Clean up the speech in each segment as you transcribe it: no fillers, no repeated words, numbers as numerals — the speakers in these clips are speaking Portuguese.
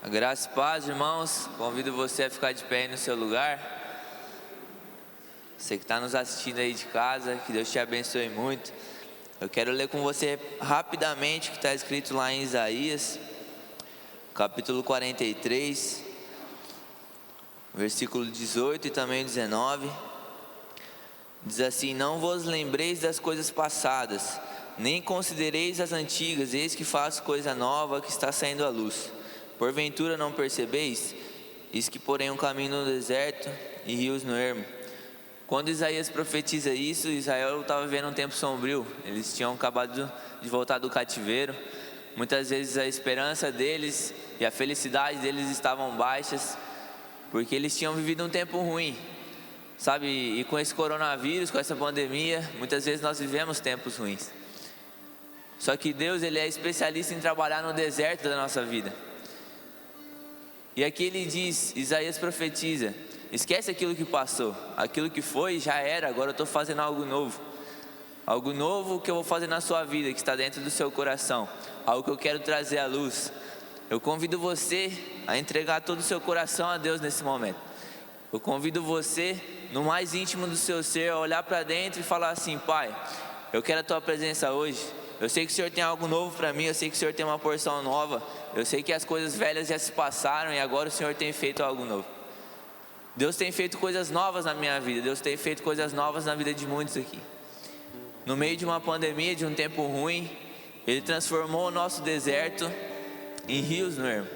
A graça e paz, irmãos. Convido você a ficar de pé aí no seu lugar. Você que está nos assistindo aí de casa, que Deus te abençoe muito. Eu quero ler com você rapidamente o que está escrito lá em Isaías, capítulo 43, versículo 18 e também 19. Diz assim: não vos lembreis das coisas passadas, nem considereis as antigas, eis que faço coisa nova que está saindo à luz. Porventura não percebeis? Eis que porém um caminho no deserto e rios no ermo. Quando Isaías profetiza isso, Israel estava vivendo um tempo sombrio. Eles tinham acabado de voltar do cativeiro. Muitas vezes a esperança deles e a felicidade deles estavam baixas, porque eles tinham vivido um tempo ruim, sabe? E com esse coronavírus, com essa pandemia, muitas vezes nós vivemos tempos ruins. Só que Deus, Ele é especialista em trabalhar no deserto da nossa vida. E aqui ele diz, Isaías profetiza: esquece aquilo que passou, aquilo que foi já era, agora eu estou fazendo algo novo. Algo novo que eu vou fazer na sua vida, que está dentro do seu coração, algo que eu quero trazer à luz. Eu convido você a entregar todo o seu coração a Deus nesse momento. Eu convido você, no mais íntimo do seu ser, a olhar para dentro e falar assim: Pai, eu quero a Tua presença hoje. Eu sei que o Senhor tem algo novo para mim, eu sei que o Senhor tem uma porção nova. Eu sei que as coisas velhas já se passaram e agora o Senhor tem feito algo novo. Deus tem feito coisas novas na minha vida, Deus tem feito coisas novas na vida de muitos aqui. No meio de uma pandemia, de um tempo ruim, Ele transformou o nosso deserto em rios no ermo.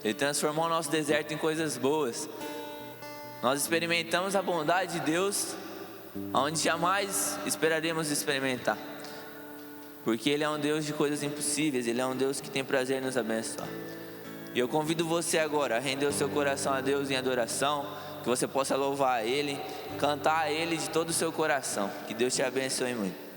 Ele transformou o nosso deserto em coisas boas. Nós experimentamos a bondade de Deus onde jamais esperaremos experimentar, porque Ele é um Deus de coisas impossíveis, Ele é um Deus que tem prazer em nos abençoar. E eu convido você agora a render o seu coração a Deus em adoração, que você possa louvar a Ele, cantar a Ele de todo o seu coração. Que Deus te abençoe muito.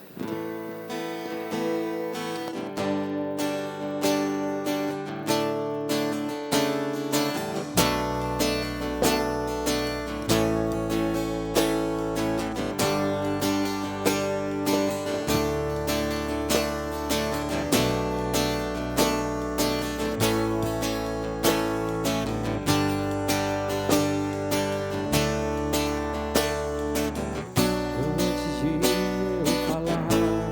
Antes de eu falar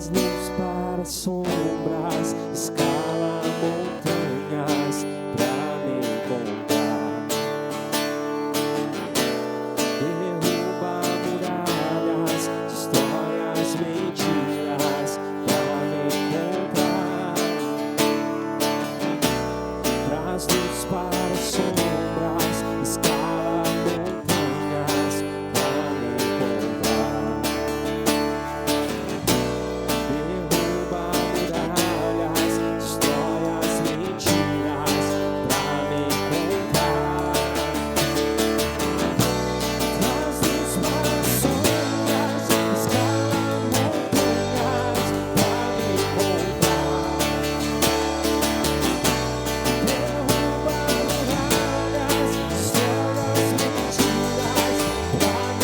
Traz luz para sombras, escala montanhas pra me encontrar. Derruba muralhas, destrói as mentiras pra me encontrar. Traz luz para sombras, escala montanhas pra me encontrar. Derruba muralhas, destrói as mentiras pra me encontrar. Traz luz para sombras, escala montanhas pra me encontrar. Derruba muralhas, destrói as mentiras pra me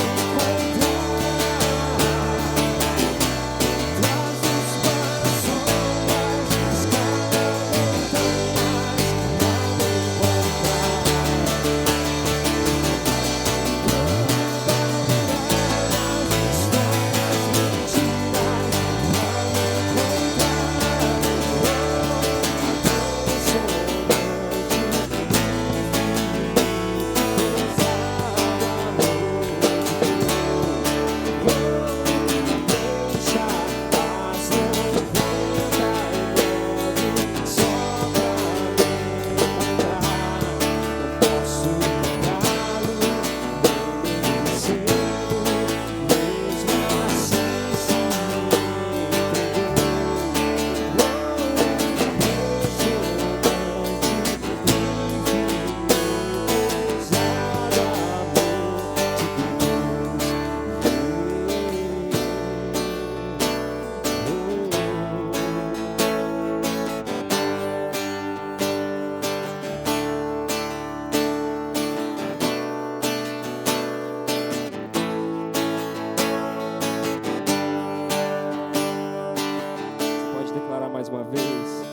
Pode declarar mais uma vez.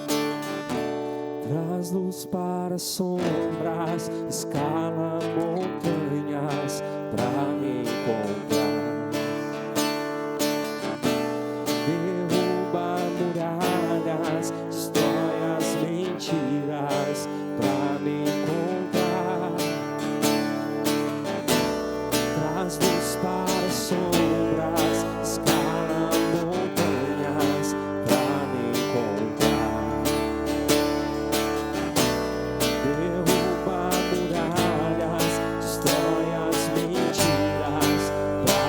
Traz luz para sombras, escala montanhas pra me encontrar. Derruba muralhas, destrói as mentiras pra me encontrar. Traz luz para sombras, escala montanhas pra me encontrar. Derruba muralhas, destrói as mentiras pra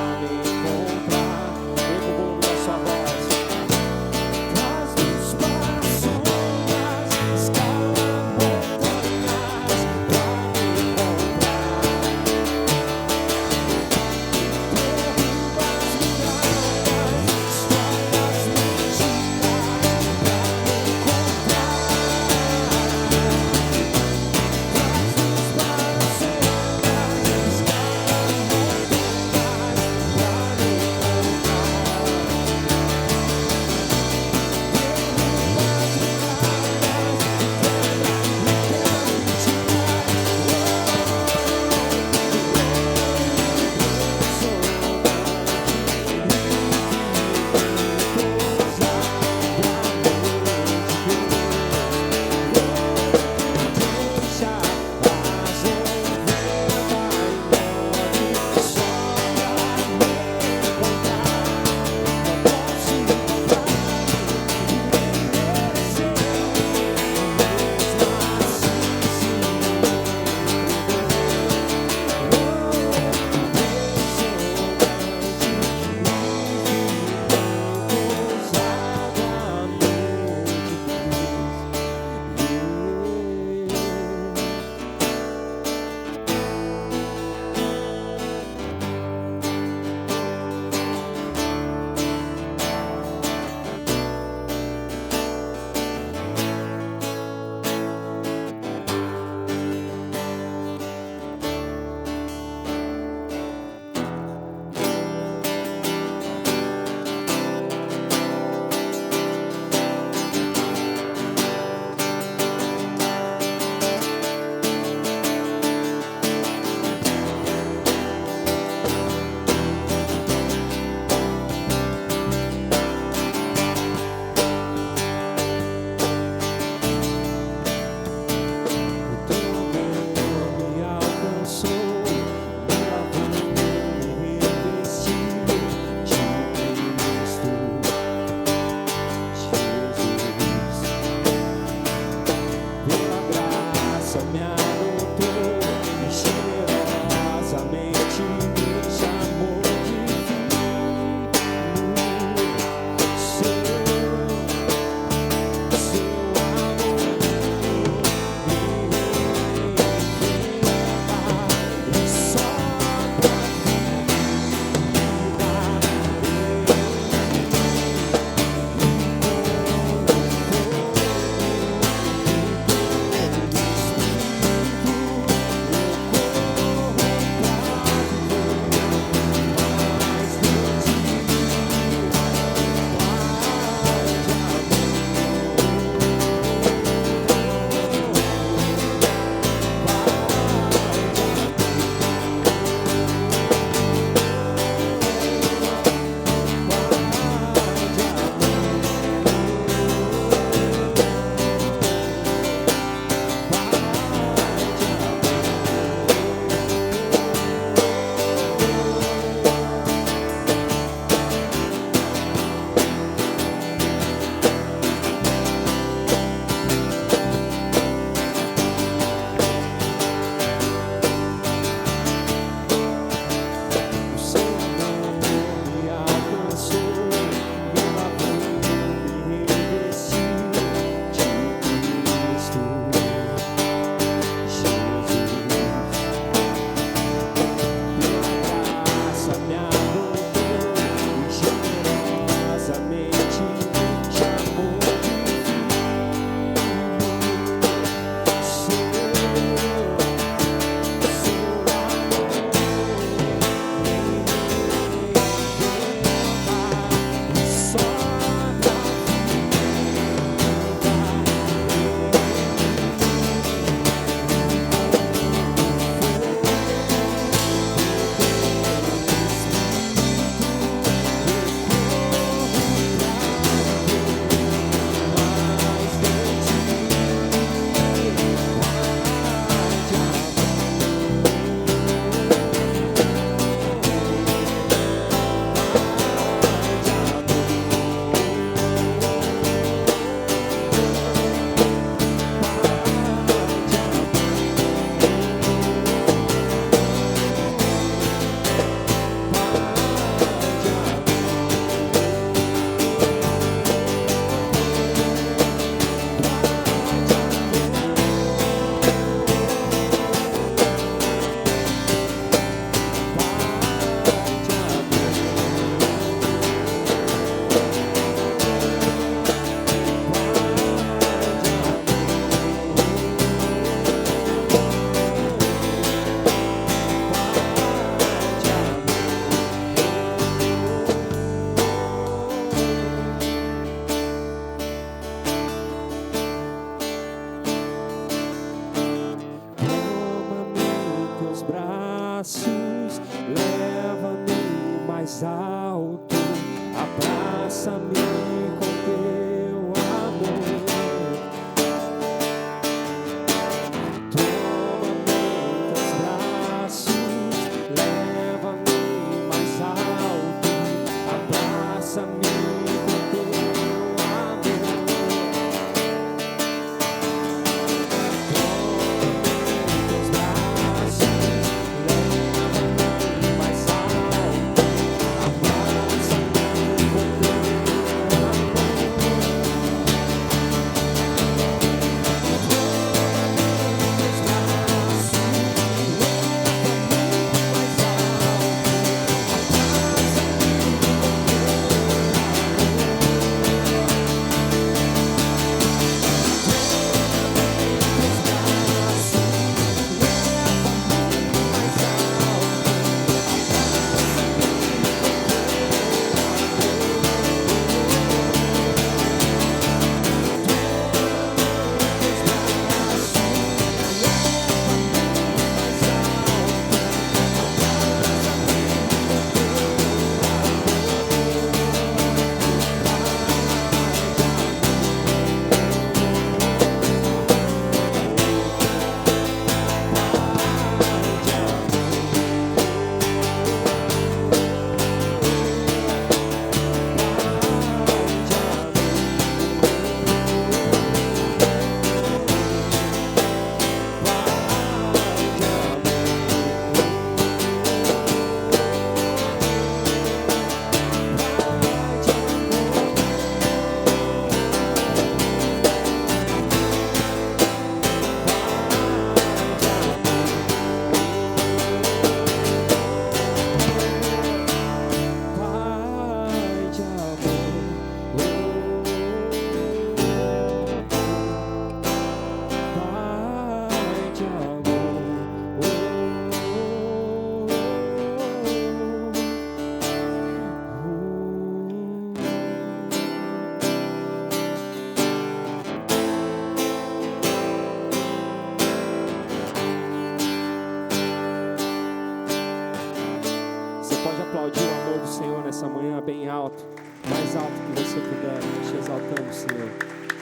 mais alto que você puder. Te exaltamos, Senhor.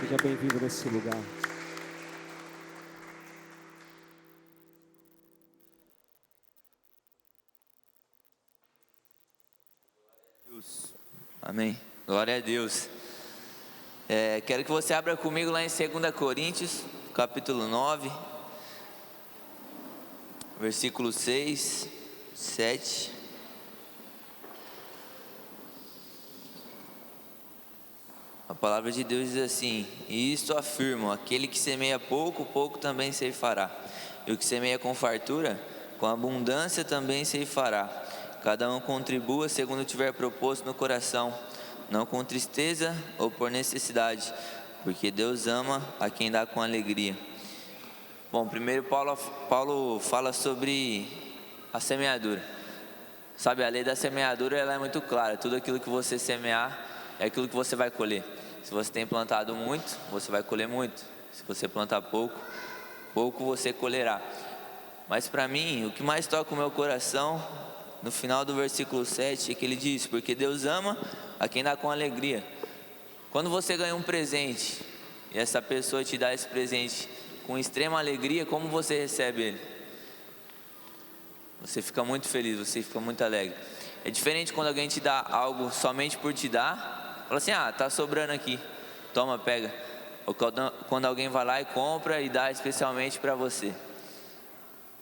Seja bem-vindo nesse lugar. Amém. Glória a Deus. Quero que você abra comigo lá em 2 Coríntios, capítulo 9, versículo 6, 7. A palavra de Deus diz assim: e isto afirmo, aquele que semeia pouco, pouco também ceifará. E o que semeia com fartura, com abundância também ceifará. Cada um contribua segundo tiver proposto no coração, não com tristeza ou por necessidade, porque Deus ama a quem dá com alegria. Bom, primeiro Paulo fala sobre a semeadura. Sabe, a lei da semeadura ela é muito clara. Tudo aquilo que você semear é aquilo que você vai colher. Se você tem plantado muito, você vai colher muito. Se você plantar pouco, pouco você colherá. Mas para mim, o que mais toca o meu coração, no final do versículo 7, é que ele diz: porque Deus ama a quem dá com alegria. Quando você ganha um presente, e essa pessoa te dá esse presente com extrema alegria, como você recebe ele? Você fica muito feliz, você fica muito alegre. É diferente quando alguém te dá algo somente por te dar. Fala assim: tá sobrando aqui, toma, pega. Ou quando alguém vai lá e compra e dá especialmente para você.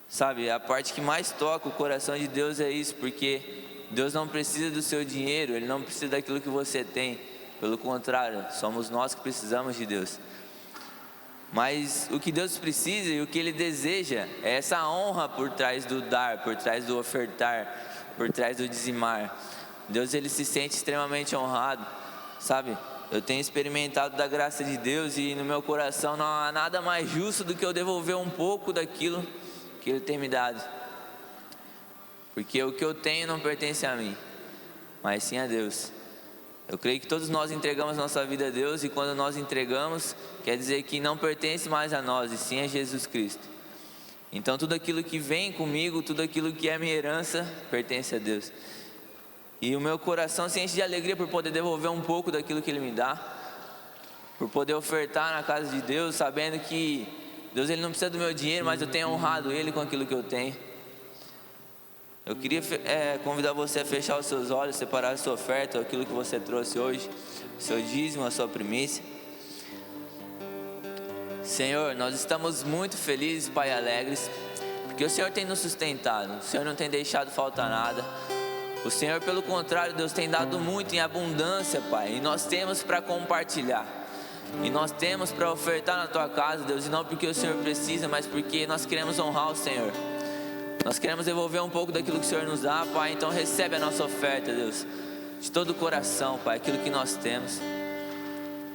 Sabe, a parte que mais toca o coração de Deus é isso, porque Deus não precisa do seu dinheiro, Ele não precisa daquilo que você tem. Pelo contrário, somos nós que precisamos de Deus. Mas o que Deus precisa e o que Ele deseja é essa honra por trás do dar, por trás do ofertar, por trás do dizimar. Deus, Ele se sente extremamente honrado, sabe? Eu tenho experimentado da graça de Deus e no meu coração não há nada mais justo do que eu devolver um pouco daquilo que Ele tem me dado. Porque o que eu tenho não pertence a mim, mas sim a Deus. Eu creio que todos nós entregamos nossa vida a Deus, e quando nós entregamos, quer dizer que não pertence mais a nós, e sim a Jesus Cristo. Então tudo aquilo que vem comigo, tudo aquilo que é minha herança, pertence a Deus. E o meu coração se enche de alegria por poder devolver um pouco daquilo que Ele me dá, por poder ofertar na casa de Deus, sabendo que Deus, Ele não precisa do meu dinheiro, mas eu tenho honrado Ele com aquilo que eu tenho. Eu queria convidar você a fechar os seus olhos, separar a sua oferta, aquilo que você trouxe hoje, o seu dízimo, a sua primícia. Senhor, nós estamos muito felizes, Pai, alegres, porque o Senhor tem nos sustentado, o Senhor não tem deixado faltar nada. O Senhor, pelo contrário, Deus tem dado muito em abundância, Pai, e nós temos para compartilhar. E nós temos para ofertar na Tua casa, Deus, e não porque o Senhor precisa, mas porque nós queremos honrar o Senhor. Nós queremos devolver um pouco daquilo que o Senhor nos dá, Pai. Então recebe a nossa oferta, Deus, de todo o coração, Pai, aquilo que nós temos.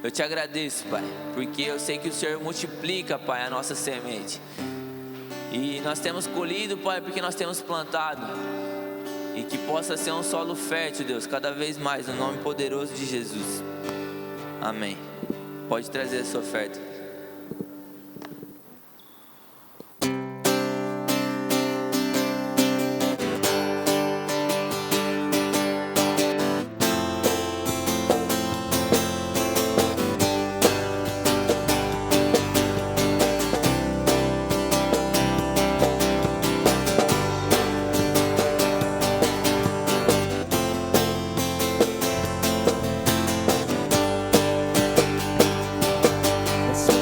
Eu te agradeço, Pai, porque eu sei que o Senhor multiplica, Pai, a nossa semente. E nós temos colhido, Pai, porque nós temos plantado. E que possa ser um solo fértil, Deus, cada vez mais, no nome poderoso de Jesus. Amém. Pode trazer a sua oferta. As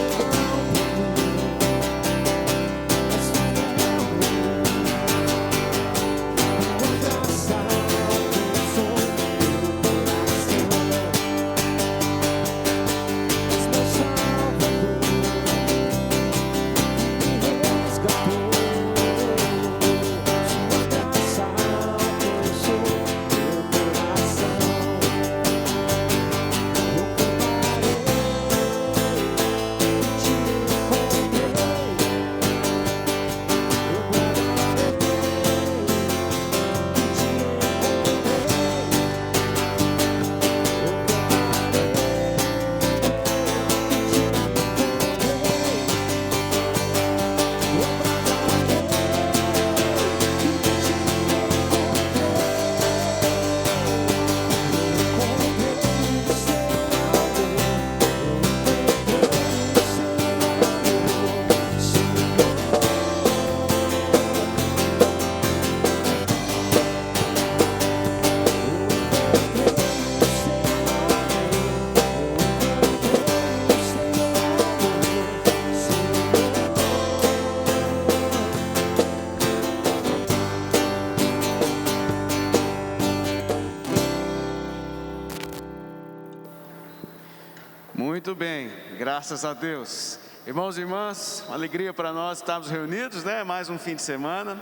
Muito bem, graças a Deus. Irmãos e irmãs, uma alegria para nós estarmos reunidos, né? Mais um fim de semana.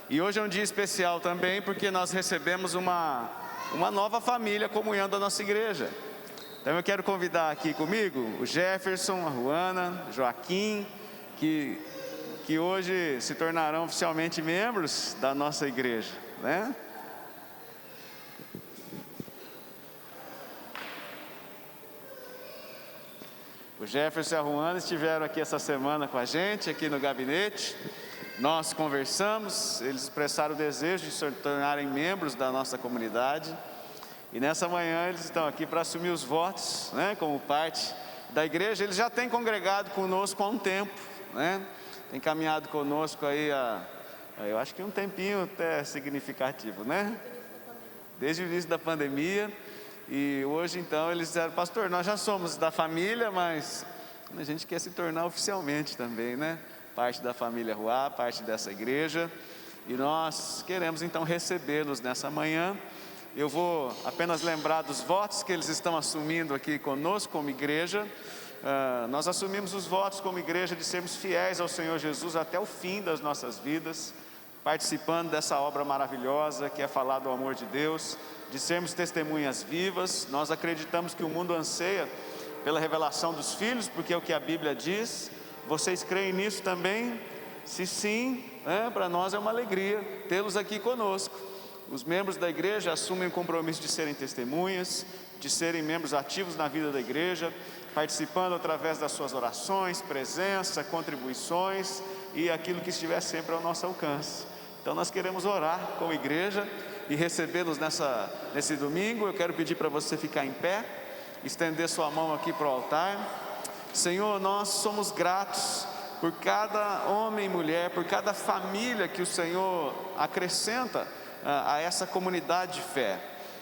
E hoje é um dia especial também, porque nós recebemos uma nova família comunhão da nossa igreja. Então eu quero convidar aqui comigo o Jefferson, a Juana, o Joaquim, que hoje se tornarão oficialmente membros da nossa igreja, né? O Jefferson e a Juana estiveram aqui essa semana com a gente, aqui no gabinete. Nós conversamos, eles expressaram o desejo de se tornarem membros da nossa comunidade. E nessa manhã eles estão aqui para assumir os votos, né, como parte da igreja. Eles já têm congregado conosco há um tempo, né? Tem caminhado conosco aí eu acho que um tempinho até significativo, né? Desde o início da pandemia. E hoje então eles disseram: pastor, nós já somos da família, mas a gente quer se tornar oficialmente também, né? Parte da família Ruá, parte dessa igreja. E nós queremos então recebê-los nessa manhã. Eu vou apenas lembrar dos votos que eles estão assumindo aqui conosco como igreja. Nós assumimos os votos como igreja de sermos fiéis ao Senhor Jesus até o fim das nossas vidas, participando dessa obra maravilhosa que é falar do amor de Deus, de sermos testemunhas vivas. Nós acreditamos que o mundo anseia pela revelação dos filhos, porque é o que a Bíblia diz. Vocês creem nisso também? Se sim, para nós é uma alegria tê-los aqui conosco. Os membros da igreja assumem o compromisso de serem testemunhas, de serem membros ativos na vida da igreja, participando através das suas orações, presença, contribuições e aquilo que estiver sempre ao nosso alcance. Então nós queremos orar como igreja e recebê-los nesse domingo. Eu quero pedir para você ficar em pé, estender sua mão aqui para o altar. Senhor, nós somos gratos por cada homem e mulher, por cada família que o Senhor acrescenta a essa comunidade de fé.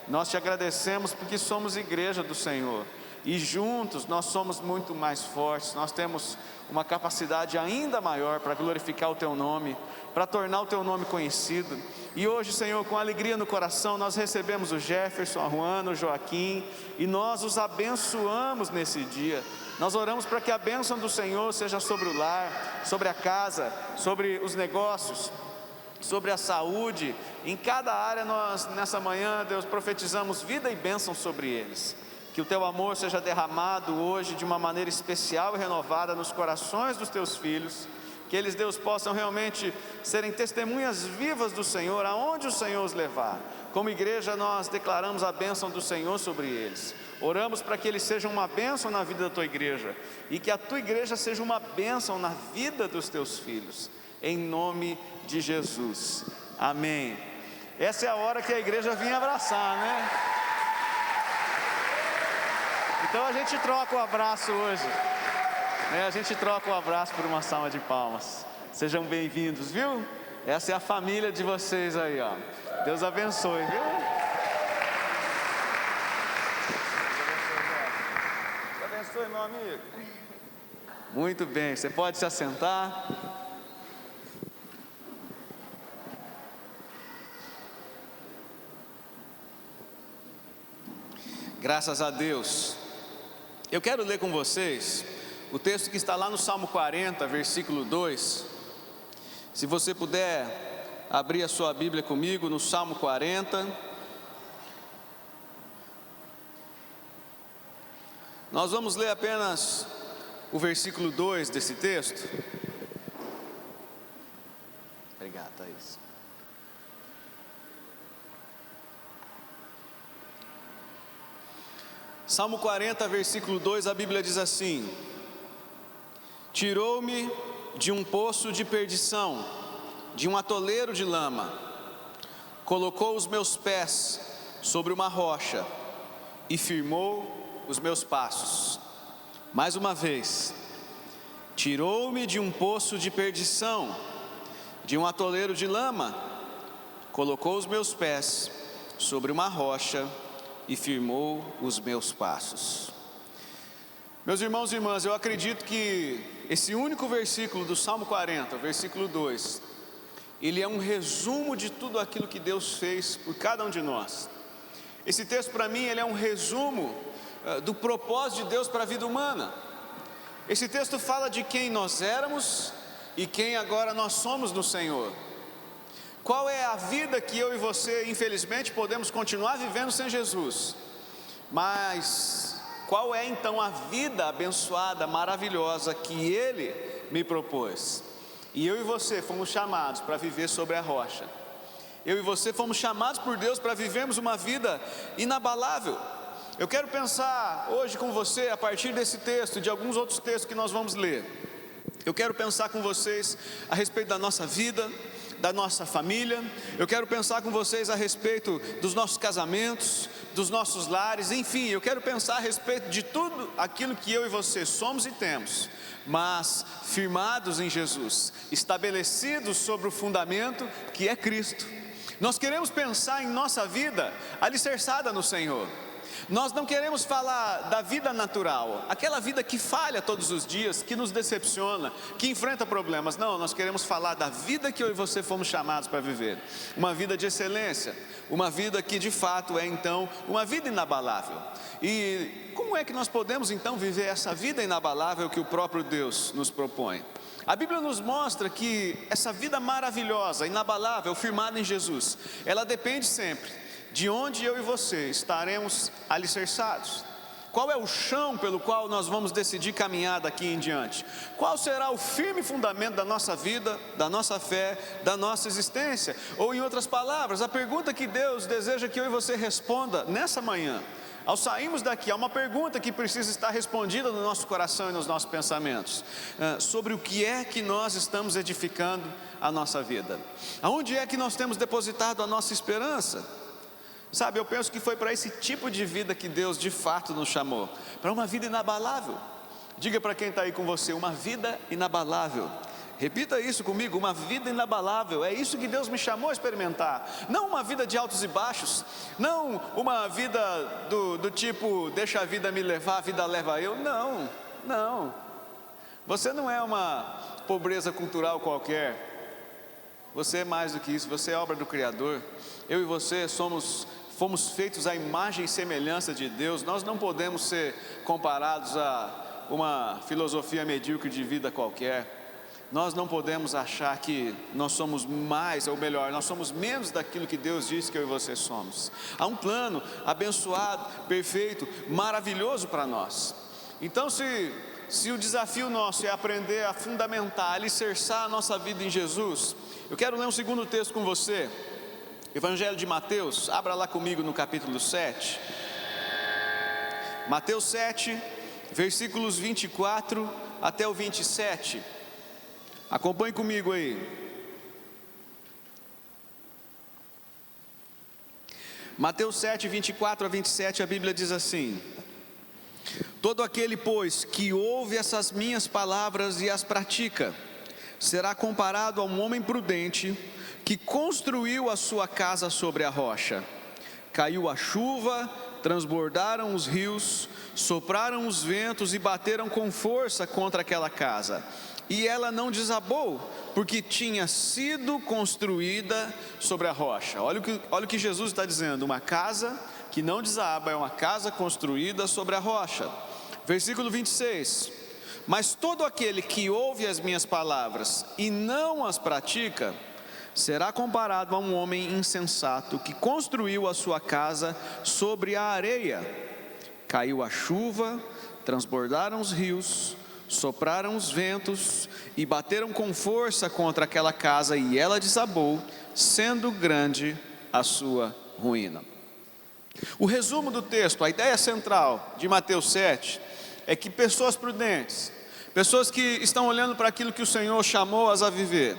Nós te agradecemos porque somos igreja do Senhor e juntos nós somos muito mais fortes. Nós temos uma capacidade ainda maior para glorificar o teu nome, para tornar o teu nome conhecido. E hoje, Senhor, com alegria no coração, nós recebemos o Jefferson, a Juana, o Joaquim, e nós os abençoamos nesse dia. Nós oramos para que a bênção do Senhor seja sobre o lar, sobre a casa, sobre os negócios, sobre a saúde. Em cada área nós, nessa manhã, Deus, profetizamos vida e bênção sobre eles. Que o teu amor seja derramado hoje de uma maneira especial e renovada nos corações dos teus filhos. Que eles, Deus, possam realmente serem testemunhas vivas do Senhor, aonde o Senhor os levar. Como igreja nós declaramos a bênção do Senhor sobre eles. Oramos para que eles sejam uma bênção na vida da tua igreja, e que a tua igreja seja uma bênção na vida dos teus filhos, em nome de Jesus, amém. Essa é a hora que a igreja vinha abraçar, né? Então a gente troca o abraço hoje, né? A gente troca o abraço por uma salva de palmas. Sejam bem-vindos, viu? Essa é a família de vocês aí, ó. Deus abençoe, viu? Deus abençoe, meu amigo. Muito bem, você pode se assentar. Graças a Deus. Eu quero ler com vocês o texto que está lá no Salmo 40, versículo 2. Se você puder abrir a sua Bíblia comigo no Salmo 40. Nós vamos ler apenas o versículo 2 desse texto. Obrigado, Thaís. Salmo 40, versículo 2, a Bíblia diz assim: tirou-me de um poço de perdição, de um atoleiro de lama, colocou os meus pés sobre uma rocha e firmou os meus passos. Mais uma vez, tirou-me de um poço de perdição, de um atoleiro de lama, colocou os meus pés sobre uma rocha e firmou os meus passos. Meus irmãos e irmãs, eu acredito que esse único versículo do Salmo 40, versículo 2, ele é um resumo de tudo aquilo que Deus fez por cada um de nós. Esse texto para mim, ele é um resumo do propósito de Deus para a vida humana. Esse texto fala de quem nós éramos e quem agora nós somos no Senhor. Qual é a vida que eu e você, infelizmente, podemos continuar vivendo sem Jesus? Mas qual é então a vida abençoada, maravilhosa que Ele me propôs? E eu e você fomos chamados para viver sobre a rocha. Eu e você fomos chamados por Deus para vivermos uma vida inabalável. Eu quero pensar hoje com você, a partir desse texto, de alguns outros textos que nós vamos ler. Eu quero pensar com vocês a respeito da nossa vida, da nossa família. Eu quero pensar com vocês a respeito dos nossos casamentos, dos nossos lares, enfim, eu quero pensar a respeito de tudo aquilo que eu e você somos e temos, mas firmados em Jesus, estabelecidos sobre o fundamento que é Cristo. Nós queremos pensar em nossa vida alicerçada no Senhor. Nós não queremos falar da vida natural, aquela vida que falha todos os dias, que nos decepciona, que enfrenta problemas. Não, nós queremos falar da vida que eu e você fomos chamados para viver. Uma vida de excelência, uma vida que de fato é então uma vida inabalável. E como é que nós podemos então viver essa vida inabalável que o próprio Deus nos propõe? A Bíblia nos mostra que essa vida maravilhosa, inabalável, firmada em Jesus, ela depende sempre de onde eu e você estaremos alicerçados. Qual é o chão pelo qual nós vamos decidir caminhar daqui em diante? Qual será o firme fundamento da nossa vida, da nossa fé, da nossa existência? Ou em outras palavras, a pergunta que Deus deseja que eu e você responda nessa manhã, ao sairmos daqui, há uma pergunta que precisa estar respondida no nosso coração e nos nossos pensamentos, sobre o que é que nós estamos edificando a nossa vida. Aonde é que nós temos depositado a nossa esperança? Sabe, eu penso que foi para esse tipo de vida que Deus de fato nos chamou, para uma vida inabalável. Diga para quem está aí com você, uma vida inabalável. Repita isso comigo, uma vida inabalável. É isso que Deus me chamou a experimentar. Não uma vida de altos e baixos, não uma vida do tipo, deixa a vida me levar, a vida leva eu. Não, não. Você não é uma pobreza cultural qualquer. Você é mais do que isso, você é obra do Criador. Eu e você fomos feitos à imagem e semelhança de Deus. Nós não podemos ser comparados a uma filosofia medíocre de vida qualquer. Nós não podemos achar que nós somos mais, ou melhor, nós somos menos daquilo que Deus disse que eu e você somos. Há um plano abençoado, perfeito, maravilhoso para nós. Então se o desafio nosso é aprender a fundamentar, alicerçar a nossa vida em Jesus, eu quero ler um segundo texto com você. Evangelho de Mateus, abra lá comigo no capítulo 7. Mateus 7, versículos 24 até o 27. Acompanhe comigo aí. Mateus 7, 24 a 27, a Bíblia diz assim: todo aquele, pois, que ouve essas minhas palavras e as pratica, será comparado a um homem prudente que construiu a sua casa sobre a rocha. Caiu a chuva, transbordaram os rios, sopraram os ventos e bateram com força contra aquela casa. E ela não desabou, porque tinha sido construída sobre a rocha. Olha o que Jesus está dizendo, uma casa que não desaba é uma casa construída sobre a rocha. Versículo 26. Mas todo aquele que ouve as minhas palavras e não as pratica, será comparado a um homem insensato que construiu a sua casa sobre a areia. Caiu a chuva, transbordaram os rios, sopraram os ventos e bateram com força contra aquela casa, e ela desabou, sendo grande a sua ruína. O resumo do texto, a ideia central de Mateus 7, é que pessoas prudentes, pessoas que estão olhando para aquilo que o Senhor chamou-as a viver,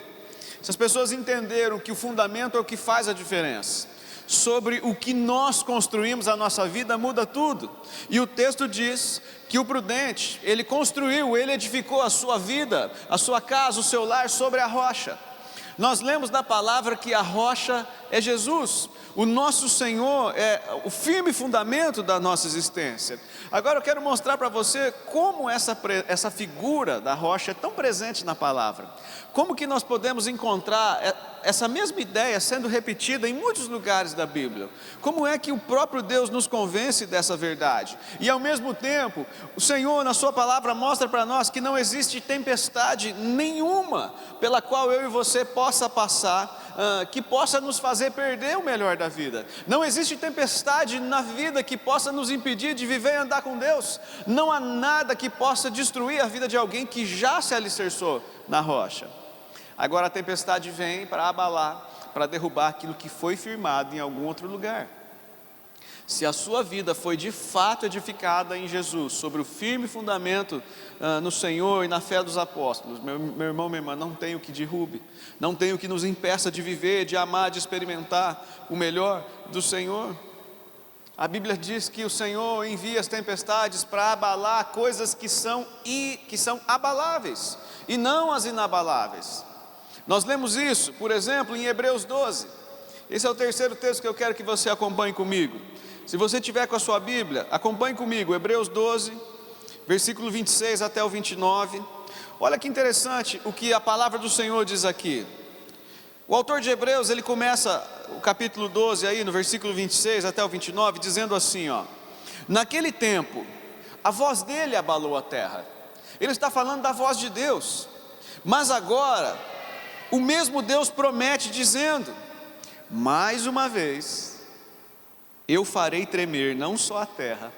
essas pessoas entenderam que o fundamento é o que faz a diferença. Sobre o que nós construímos a nossa vida muda tudo. E o texto diz que o prudente, ele construiu, ele edificou a sua vida, a sua casa, o seu lar sobre a rocha. Nós lemos na palavra que a rocha é Jesus, o nosso Senhor é o firme fundamento da nossa existência. Agora eu quero mostrar para você como essa figura da rocha é tão presente na palavra. Como que nós podemos encontrar essa mesma ideia sendo repetida em muitos lugares da Bíblia? Como é que o próprio Deus nos convence dessa verdade? E ao mesmo tempo, o Senhor na sua palavra mostra para nós que não existe tempestade nenhuma pela qual eu e você possa passar, que possa nos fazer perder o melhor da vida. Não existe tempestade na vida que possa nos impedir de viver e andar com Deus. Não há nada que possa destruir a vida de alguém que já se alicerçou na rocha. Agora a tempestade vem para abalar, para derrubar aquilo que foi firmado em algum outro lugar. Se a sua vida foi de fato edificada em Jesus, sobre o firme fundamento no Senhor e na fé dos apóstolos, meu irmão, minha irmã, não tem o que derrube, não tem o que nos impeça de viver, de amar, de experimentar o melhor do Senhor. A Bíblia diz que o Senhor envia as tempestades para abalar coisas que são abaláveis, e não as inabaláveis. Nós lemos isso, por exemplo, em Hebreus 12. Esse é o terceiro texto que eu quero que você acompanhe comigo. Se você tiver com a sua Bíblia, acompanhe comigo, Hebreus 12, versículo 26 até o 29. Olha que interessante o que a palavra do Senhor diz aqui. O autor de Hebreus, ele começa o capítulo 12 aí, no versículo 26 até o 29, dizendo assim, ó: naquele tempo, a voz dele abalou a terra. Ele está falando da voz de Deus. Mas agora, o mesmo Deus promete dizendo: mais uma vez, eu farei tremer não só a terra,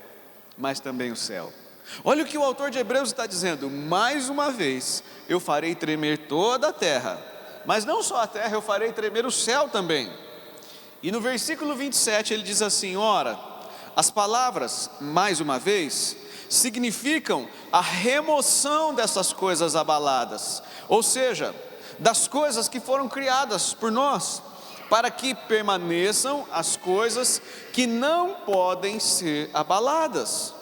mas também o céu. Olha o que o autor de Hebreus está dizendo: mais uma vez, eu farei tremer toda a terra, mas não só a terra, eu farei tremer o céu também. E no versículo 27 ele diz assim: ora, as palavras, mais uma vez, significam a remoção dessas coisas abaladas, ou seja, das coisas que foram criadas por nós, para que permaneçam as coisas que não podem ser abaladas.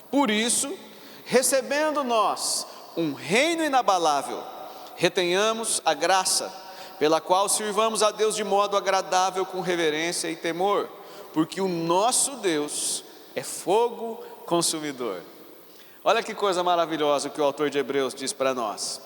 Por isso, recebendo nós um reino inabalável, retenhamos a graça, pela qual sirvamos a Deus de modo agradável, com reverência e temor, porque o nosso Deus é fogo consumidor. Olha que coisa maravilhosa que o autor de Hebreus diz para nós.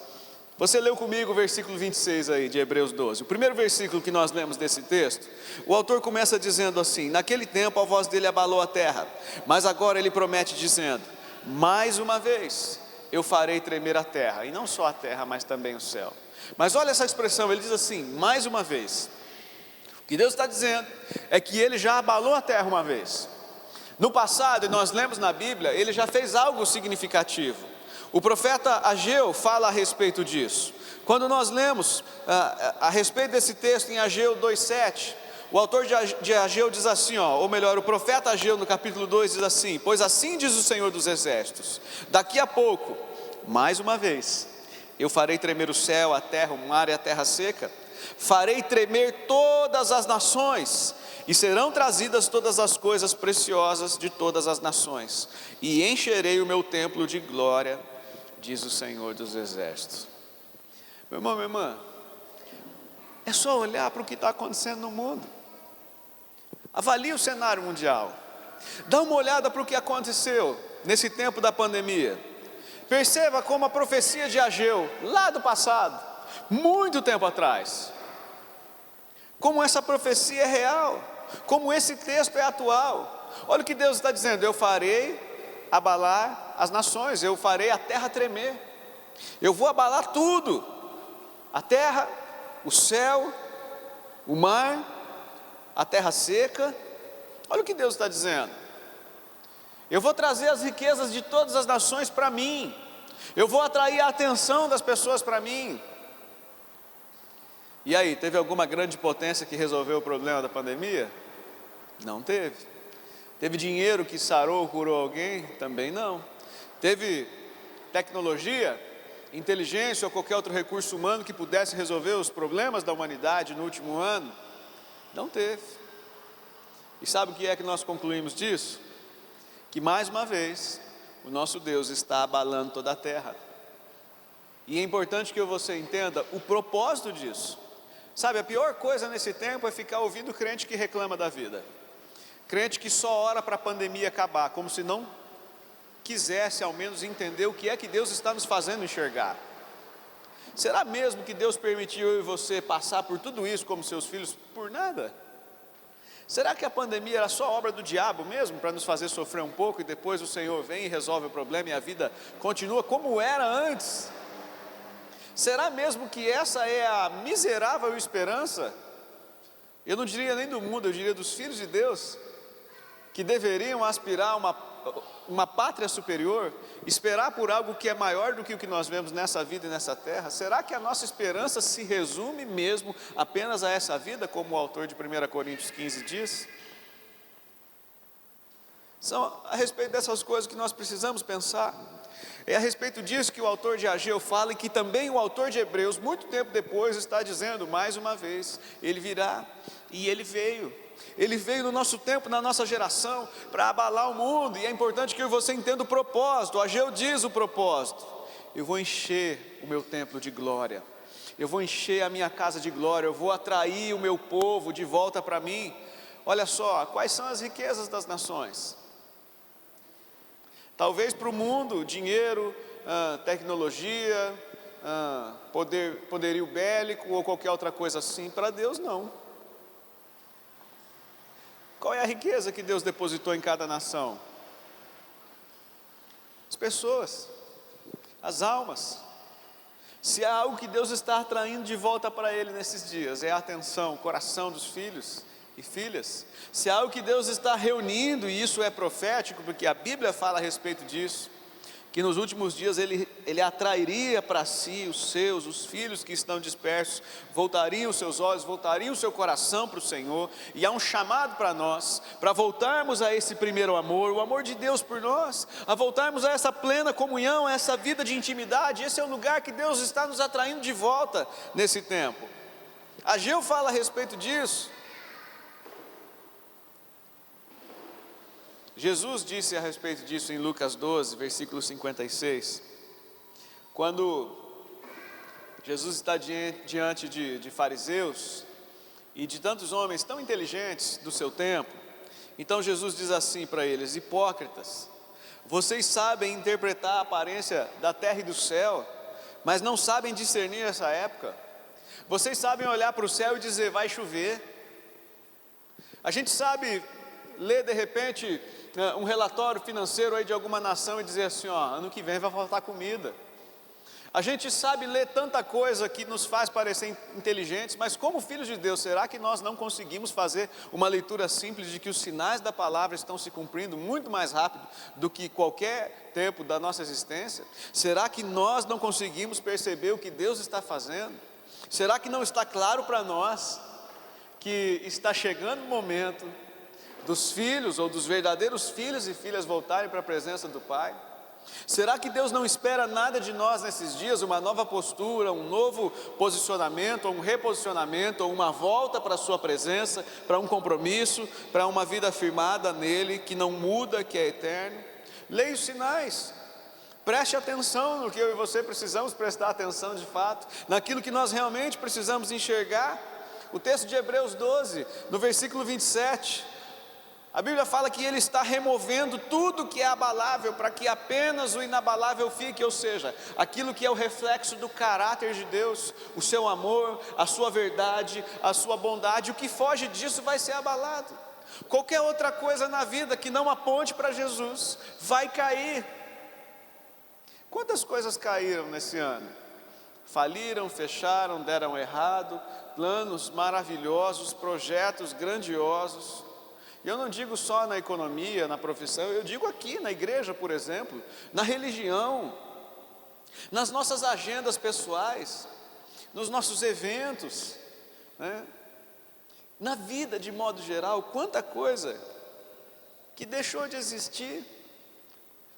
Você leu comigo o versículo 26 aí de Hebreus 12. O primeiro versículo que nós lemos desse texto, o autor começa dizendo assim: naquele tempo a voz dele abalou a terra, mas agora ele promete dizendo: mais uma vez eu farei tremer a terra, e não só a terra, mas também o céu. Mas olha essa expressão, ele diz assim: mais uma vez. O que Deus está dizendo é que ele já abalou a terra uma vez. No passado, e nós lemos na Bíblia, ele já fez algo significativo. O profeta Ageu fala a respeito disso. Quando nós lemos a respeito desse texto em Ageu 2,7, o autor de Ageu diz assim, ou melhor, o profeta Ageu no capítulo 2 diz assim: pois assim diz o Senhor dos Exércitos, daqui a pouco, mais uma vez, eu farei tremer o céu, a terra, o mar e a terra seca, farei tremer todas as nações, e serão trazidas todas as coisas preciosas de todas as nações, e encherei o meu templo de glória, diz o Senhor dos Exércitos. Meu irmão, minha irmã, é só olhar para o que está acontecendo no mundo. Avalie o cenário mundial. Dá uma olhada para o que aconteceu nesse tempo da pandemia. Perceba como a profecia de Ageu, lá do passado, muito tempo atrás, como essa profecia é real, como esse texto é atual. Olha o que Deus está dizendo: eu farei abalar as nações, eu farei a terra tremer, eu vou abalar tudo, a terra, o céu, o mar, a terra seca. Olha o que Deus está dizendo: eu vou trazer as riquezas de todas as nações para mim, eu vou atrair a atenção das pessoas para mim. E aí, teve alguma grande potência que resolveu o problema da pandemia? Não teve. Teve dinheiro que sarou, curou alguém? Também não. Teve tecnologia, inteligência ou qualquer outro recurso humano que pudesse resolver os problemas da humanidade no último ano? Não teve. E sabe o que é que nós concluímos disso? Que mais uma vez, o nosso Deus está abalando toda a terra. E é importante que você entenda o propósito disso. Sabe, a pior coisa nesse tempo é ficar ouvindo crente que reclama da vida. Crente que só ora para a pandemia acabar, como se não quisesse ao menos entender o que é que Deus está nos fazendo enxergar. Será mesmo que Deus permitiu eu e você passar por tudo isso como seus filhos por nada? Será que a pandemia era só obra do diabo mesmo, para nos fazer sofrer um pouco e depois o Senhor vem e resolve o problema e a vida continua como era antes? Será mesmo que essa é a miserável esperança? Eu não diria nem do mundo, eu diria dos filhos de Deus, que deveriam aspirar a uma pátria superior, esperar por algo que é maior do que o que nós vemos nessa vida e nessa terra. Será que a nossa esperança se resume mesmo apenas a essa vida, como o autor de 1 Coríntios 15 diz? São a respeito dessas coisas que nós precisamos pensar. É a respeito disso que o autor de Ageu fala e que também o autor de Hebreus, muito tempo depois, está dizendo mais uma vez: ele virá, e ele veio. Ele veio no nosso tempo, na nossa geração, para abalar o mundo, e é importante que você entenda o propósito. O Ageu diz o propósito: eu vou encher o meu templo de glória, eu vou encher a minha casa de glória, eu vou atrair o meu povo de volta para mim. Olha só, quais são as riquezas das nações? Talvez para o mundo, dinheiro, tecnologia, poderio bélico ou qualquer outra coisa assim. Para Deus não. Qual é a riqueza que Deus depositou em cada nação? As pessoas, as almas. Se há algo que Deus está atraindo de volta para Ele nesses dias, é a atenção, o coração dos filhos e filhas. Se há algo que Deus está reunindo, e isso é profético, porque a Bíblia fala a respeito disso, que nos últimos dias Ele atrairia para si os filhos que estão dispersos, voltariam os seus olhos, voltariam o seu coração para o Senhor, e há um chamado para nós, para voltarmos a esse primeiro amor, o amor de Deus por nós, a voltarmos a essa plena comunhão, a essa vida de intimidade. Esse é o lugar que Deus está nos atraindo de volta nesse tempo. Ageu fala a respeito disso. Jesus disse a respeito disso em Lucas 12, versículo 56, quando Jesus está diante de fariseus e de tantos homens tão inteligentes do seu tempo. Então Jesus diz assim para eles: hipócritas, vocês sabem interpretar a aparência da terra e do céu, mas não sabem discernir essa época. Vocês sabem olhar para o céu e dizer: vai chover. A gente sabe ler de repente um relatório financeiro aí de alguma nação e dizer assim: ó, ano que vem vai faltar comida. A gente sabe ler tanta coisa que nos faz parecer inteligentes, mas como filhos de Deus, será que nós não conseguimos fazer uma leitura simples de que os sinais da palavra estão se cumprindo muito mais rápido do que qualquer tempo da nossa existência? Será que nós não conseguimos perceber o que Deus está fazendo? Será que não está claro para nós que está chegando o momento dos filhos ou dos verdadeiros filhos e filhas voltarem para a presença do Pai? Será que Deus não espera nada de nós nesses dias? Uma nova postura, um novo posicionamento, ou um reposicionamento, ou uma volta para a sua presença, para um compromisso, para uma vida firmada nele, que não muda, que é eterno? Leia os sinais, preste atenção no que eu e você precisamos prestar atenção de fato, naquilo que nós realmente precisamos enxergar. O texto de Hebreus 12, no versículo 27, a Bíblia fala que Ele está removendo tudo que é abalável, para que apenas o inabalável fique, ou seja, aquilo que é o reflexo do caráter de Deus, o seu amor, a sua verdade, a sua bondade. O que foge disso vai ser abalado. Qualquer outra coisa na vida que não aponte para Jesus vai cair. Quantas coisas caíram nesse ano? Faliram, fecharam, deram errado, planos maravilhosos, projetos grandiosos. E eu não digo só na economia, na profissão, eu digo aqui na igreja, por exemplo, na religião, nas nossas agendas pessoais, nos nossos eventos, né? Na vida de modo geral. Quanta coisa que deixou de existir,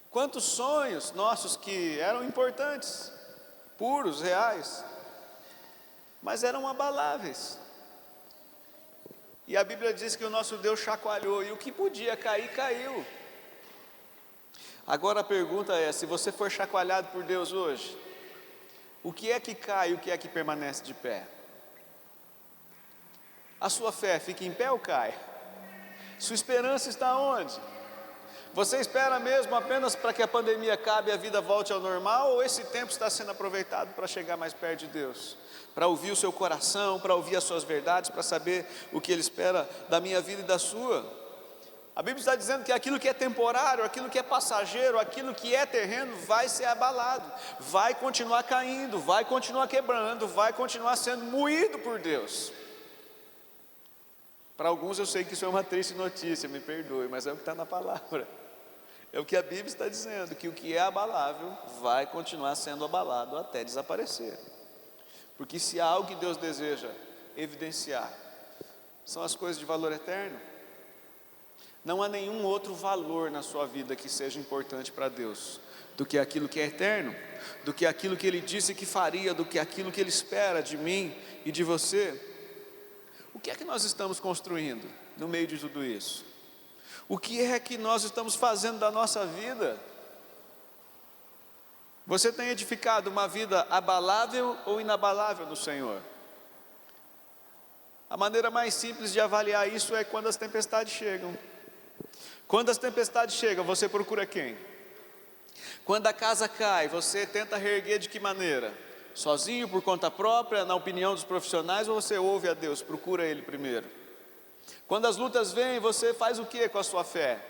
quantos sonhos nossos que eram importantes, puros, reais, mas eram abaláveis. E a Bíblia diz que o nosso Deus chacoalhou, e o que podia cair, caiu. Agora a pergunta é: se você for chacoalhado por Deus hoje, o que é que cai e o que é que permanece de pé? A sua fé fica em pé ou cai? Sua esperança está onde? Você espera mesmo apenas para que a pandemia acabe e a vida volte ao normal? Ou esse tempo está sendo aproveitado para chegar mais perto de Deus? Para ouvir o seu coração, para ouvir as suas verdades, para saber o que Ele espera da minha vida e da sua? A Bíblia está dizendo que aquilo que é temporário, aquilo que é passageiro, aquilo que é terreno vai ser abalado, vai continuar caindo, vai continuar quebrando, vai continuar sendo moído por Deus. Para alguns eu sei que isso é uma triste notícia, me perdoe, mas é o que está na palavra. É o que a Bíblia está dizendo, que o que é abalável vai continuar sendo abalado até desaparecer. Porque se há algo que Deus deseja evidenciar, são as coisas de valor eterno. Não há nenhum outro valor na sua vida que seja importante para Deus do que aquilo que é eterno, do que aquilo que Ele disse que faria, do que aquilo que Ele espera de mim e de você. O que é que nós estamos construindo no meio de tudo isso? O que é que nós estamos fazendo da nossa vida? Você tem edificado uma vida abalável ou inabalável no Senhor? A maneira mais simples de avaliar isso é quando as tempestades chegam. Quando as tempestades chegam, você procura quem? Quando a casa cai, você tenta reerguer de que maneira? Sozinho, por conta própria, na opinião dos profissionais, ou você ouve a Deus, procura Ele primeiro? Quando as lutas vêm, você faz o que com a sua fé?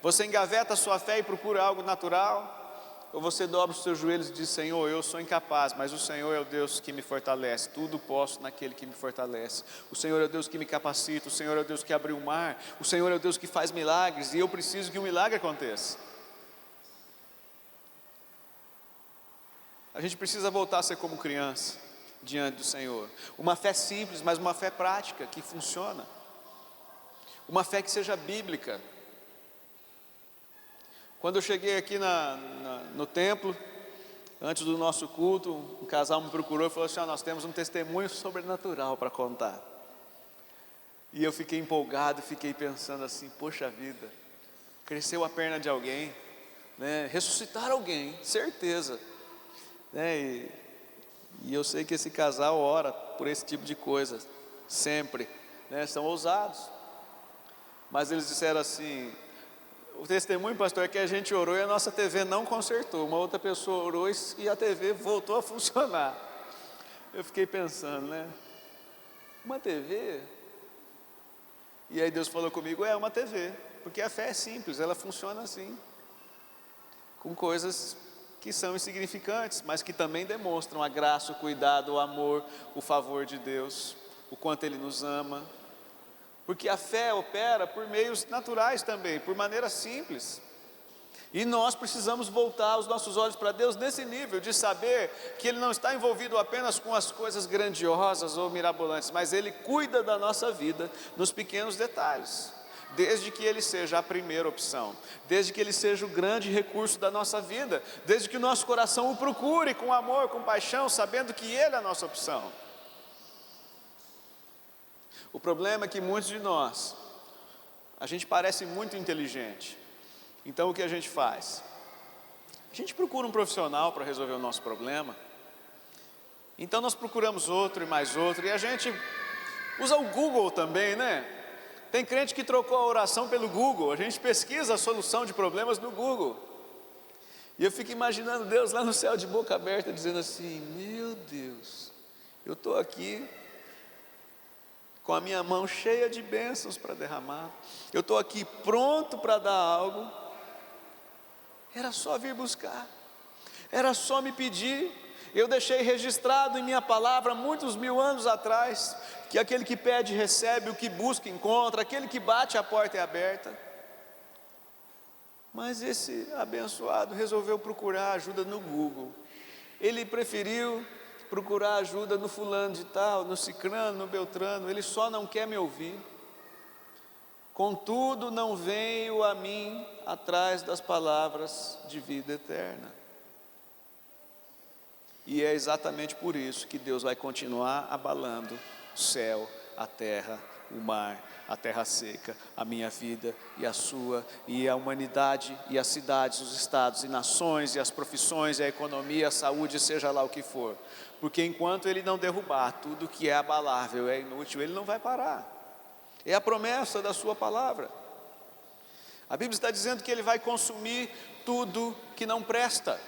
Você engaveta a sua fé e procura algo natural? Ou você dobra os seus joelhos e diz: Senhor, eu sou incapaz, mas o Senhor é o Deus que me fortalece, tudo posso naquele que me fortalece. O Senhor é o Deus que me capacita, o Senhor é o Deus que abriu o mar, o Senhor é o Deus que faz milagres, e eu preciso que um milagre aconteça. A gente precisa voltar a ser como criança, diante do Senhor. Uma fé simples, mas uma fé prática, que funciona. Uma fé que seja bíblica. Quando eu cheguei aqui no templo, antes do nosso culto, um casal me procurou e falou assim: nós temos um testemunho sobrenatural para contar. E eu fiquei empolgado, fiquei pensando assim: poxa vida, cresceu a perna de alguém, né? Ressuscitar alguém, certeza, né? E eu sei que esse casal ora por esse tipo de coisa, sempre, né? São ousados. Mas eles disseram assim: o testemunho, pastor, é que a gente orou e a nossa TV não consertou. Uma outra pessoa orou e a TV voltou a funcionar. Eu fiquei pensando, né? Uma TV? E aí Deus falou comigo: é uma TV, porque a fé é simples, ela funciona assim, com coisas que são insignificantes, mas que também demonstram a graça, o cuidado, o amor, o favor de Deus, o quanto Ele nos ama. Porque a fé opera por meios naturais também, por maneira simples. E nós precisamos voltar os nossos olhos para Deus nesse nível, de saber que Ele não está envolvido apenas com as coisas grandiosas ou mirabolantes, mas Ele cuida da nossa vida nos pequenos detalhes. Desde que Ele seja a primeira opção, desde que Ele seja o grande recurso da nossa vida, desde que o nosso coração o procure com amor, com paixão, sabendo que Ele é a nossa opção. O problema é que muitos de nós, a gente parece muito inteligente. Então o que a gente faz? A gente procura um profissional para resolver o nosso problema. Então nós procuramos outro e mais outro. E a gente usa o Google também, né? Tem crente que trocou a oração pelo Google. A gente pesquisa a solução de problemas no Google. E eu fico imaginando Deus lá no céu de boca aberta dizendo assim: meu Deus, eu estou aqui com a minha mão cheia de bênçãos para derramar, eu estou aqui pronto para dar algo, era só vir buscar, era só me pedir. Eu deixei registrado em minha palavra, muitos mil anos atrás, que aquele que pede recebe, o que busca encontra, aquele que bate a porta é aberta. Mas esse abençoado resolveu procurar ajuda no Google, ele preferiu procurar ajuda no fulano de tal, no cicrano, no beltrano. Ele só não quer me ouvir. Contudo, não veio a mim atrás das palavras de vida eterna. E é exatamente por isso que Deus vai continuar abalando o céu, a terra, o mar, a terra seca, a minha vida e a sua, e a humanidade, e as cidades, os estados e nações, e as profissões, e a economia, a saúde, seja lá o que for. Porque enquanto Ele não derrubar tudo que é abalável, é inútil, Ele não vai parar. É a promessa da sua palavra. A Bíblia está dizendo que Ele vai consumir tudo que não presta,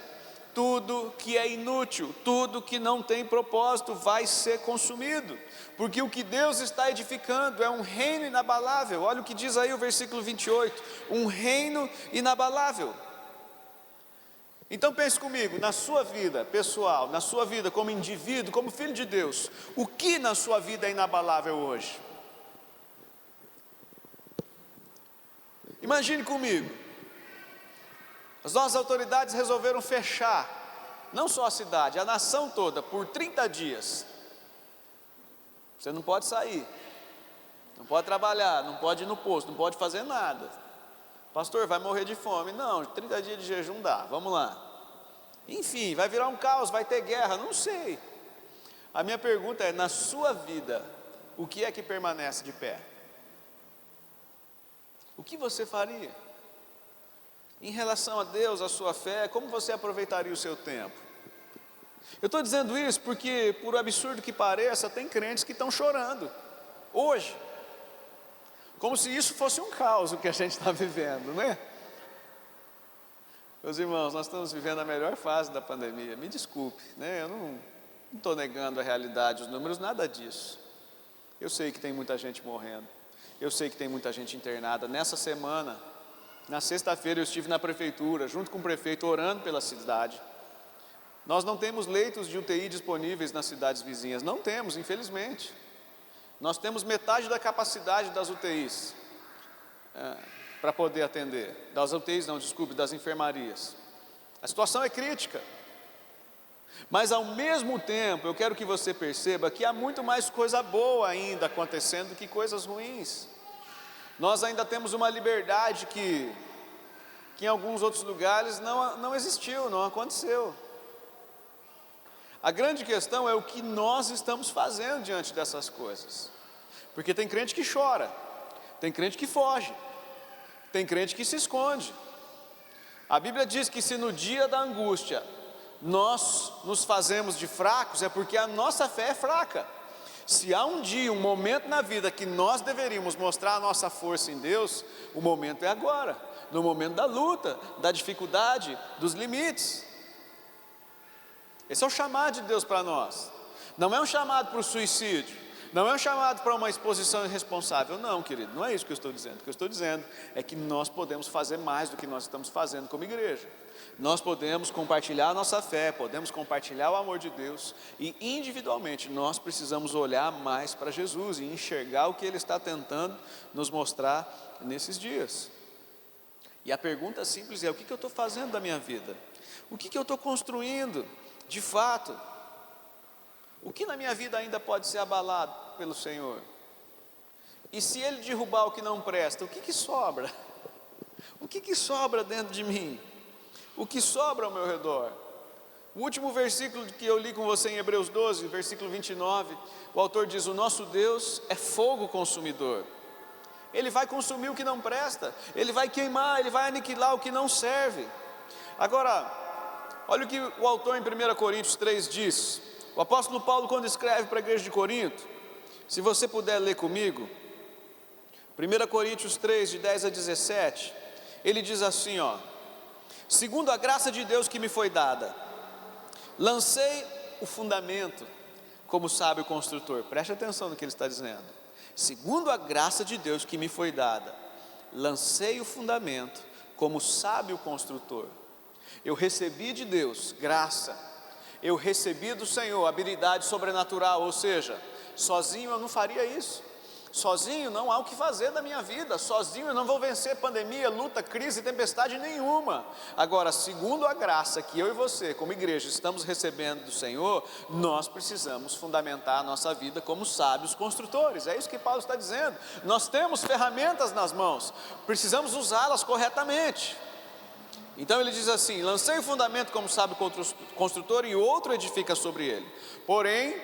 tudo que é inútil, tudo que não tem propósito vai ser consumido, porque o que Deus está edificando é um reino inabalável. Olha o que diz aí o versículo 28, um reino inabalável. Então pense comigo, na sua vida pessoal, na sua vida como indivíduo, como filho de Deus, o que na sua vida é inabalável hoje? Imagine comigo, as nossas autoridades resolveram fechar, não só a cidade, a nação toda, por 30 dias. Você não pode sair, não pode trabalhar, não pode ir no posto, não pode fazer nada. Pastor, vai morrer de fome. Não, 30 dias de jejum dá, vamos lá. Enfim, vai virar um caos, vai ter guerra, não sei. A minha pergunta é, na sua vida, o que é que permanece de pé? O que você faria? Em relação a Deus, a sua fé, como você aproveitaria o seu tempo? Eu estou dizendo isso porque, por absurdo que pareça, tem crentes que estão chorando, hoje, como se isso fosse um caos o que a gente está vivendo, né? Meus irmãos, nós estamos vivendo a melhor fase da pandemia, me desculpe, né? Eu não estou negando a realidade, os números, nada disso. Eu sei que tem muita gente morrendo, eu sei que tem muita gente internada. Nessa semana, na sexta-feira, eu estive na prefeitura, junto com o prefeito, orando pela cidade. Nós não temos leitos de UTI disponíveis nas cidades vizinhas, não temos, infelizmente. Nós temos metade da capacidade das UTIs para poder atender. Das UTIs não, desculpe, das enfermarias. A situação é crítica. Mas ao mesmo tempo, eu quero que você perceba que há muito mais coisa boa ainda acontecendo do que coisas ruins. Nós ainda temos uma liberdade que em alguns outros lugares não existiu, não aconteceu. A grande questão é o que nós estamos fazendo diante dessas coisas. Porque tem crente que chora, tem crente que foge, tem crente que se esconde. A Bíblia diz que se no dia da angústia nós nos fazemos de fracos, é porque a nossa fé é fraca. Se há um dia, um momento na vida que nós deveríamos mostrar a nossa força em Deus, o momento é agora, no momento da luta, da dificuldade, dos limites. Esse é o chamado de Deus para nós. Não é um chamado para o suicídio, não é um chamado para uma exposição irresponsável, não, querido, não é isso que eu estou dizendo. O que eu estou dizendo é que nós podemos fazer mais do que nós estamos fazendo como igreja. Nós podemos compartilhar a nossa fé, podemos compartilhar o amor de Deus, e individualmente nós precisamos olhar mais para Jesus e enxergar o que Ele está tentando nos mostrar nesses dias. E a pergunta simples é: o que eu estou fazendo da minha vida? O que eu estou construindo de fato? O que na minha vida ainda pode ser abalado pelo Senhor? E se Ele derrubar o que não presta, o que sobra? O que sobra dentro de mim? O que sobra ao meu redor? O último versículo que eu li com você em Hebreus 12, versículo 29, o autor diz: o nosso Deus é fogo consumidor. Ele vai consumir o que não presta, Ele vai queimar, Ele vai aniquilar o que não serve. Agora, olha o que o autor em 1 Coríntios 3 diz. O apóstolo Paulo, quando escreve para a igreja de Corinto, se você puder ler comigo, 1 Coríntios 3, de 10 a 17, ele diz assim, ó: segundo a graça de Deus que me foi dada, lancei o fundamento como sábio construtor. Preste atenção no que ele está dizendo. Segundo a graça de Deus que me foi dada, lancei o fundamento como sábio construtor. Eu recebi de Deus graça, eu recebi do Senhor habilidade sobrenatural, ou seja, sozinho eu não faria isso. Sozinho não há o que fazer da minha vida, sozinho eu não vou vencer pandemia, luta, crise, tempestade nenhuma. Agora, segundo a graça que eu e você, como igreja, estamos recebendo do Senhor, nós precisamos fundamentar a nossa vida como sábios construtores. É isso que Paulo está dizendo. Nós temos ferramentas nas mãos, precisamos usá-las corretamente. Então ele diz assim: lancei o fundamento como sábio construtor e outro edifica sobre ele. Porém,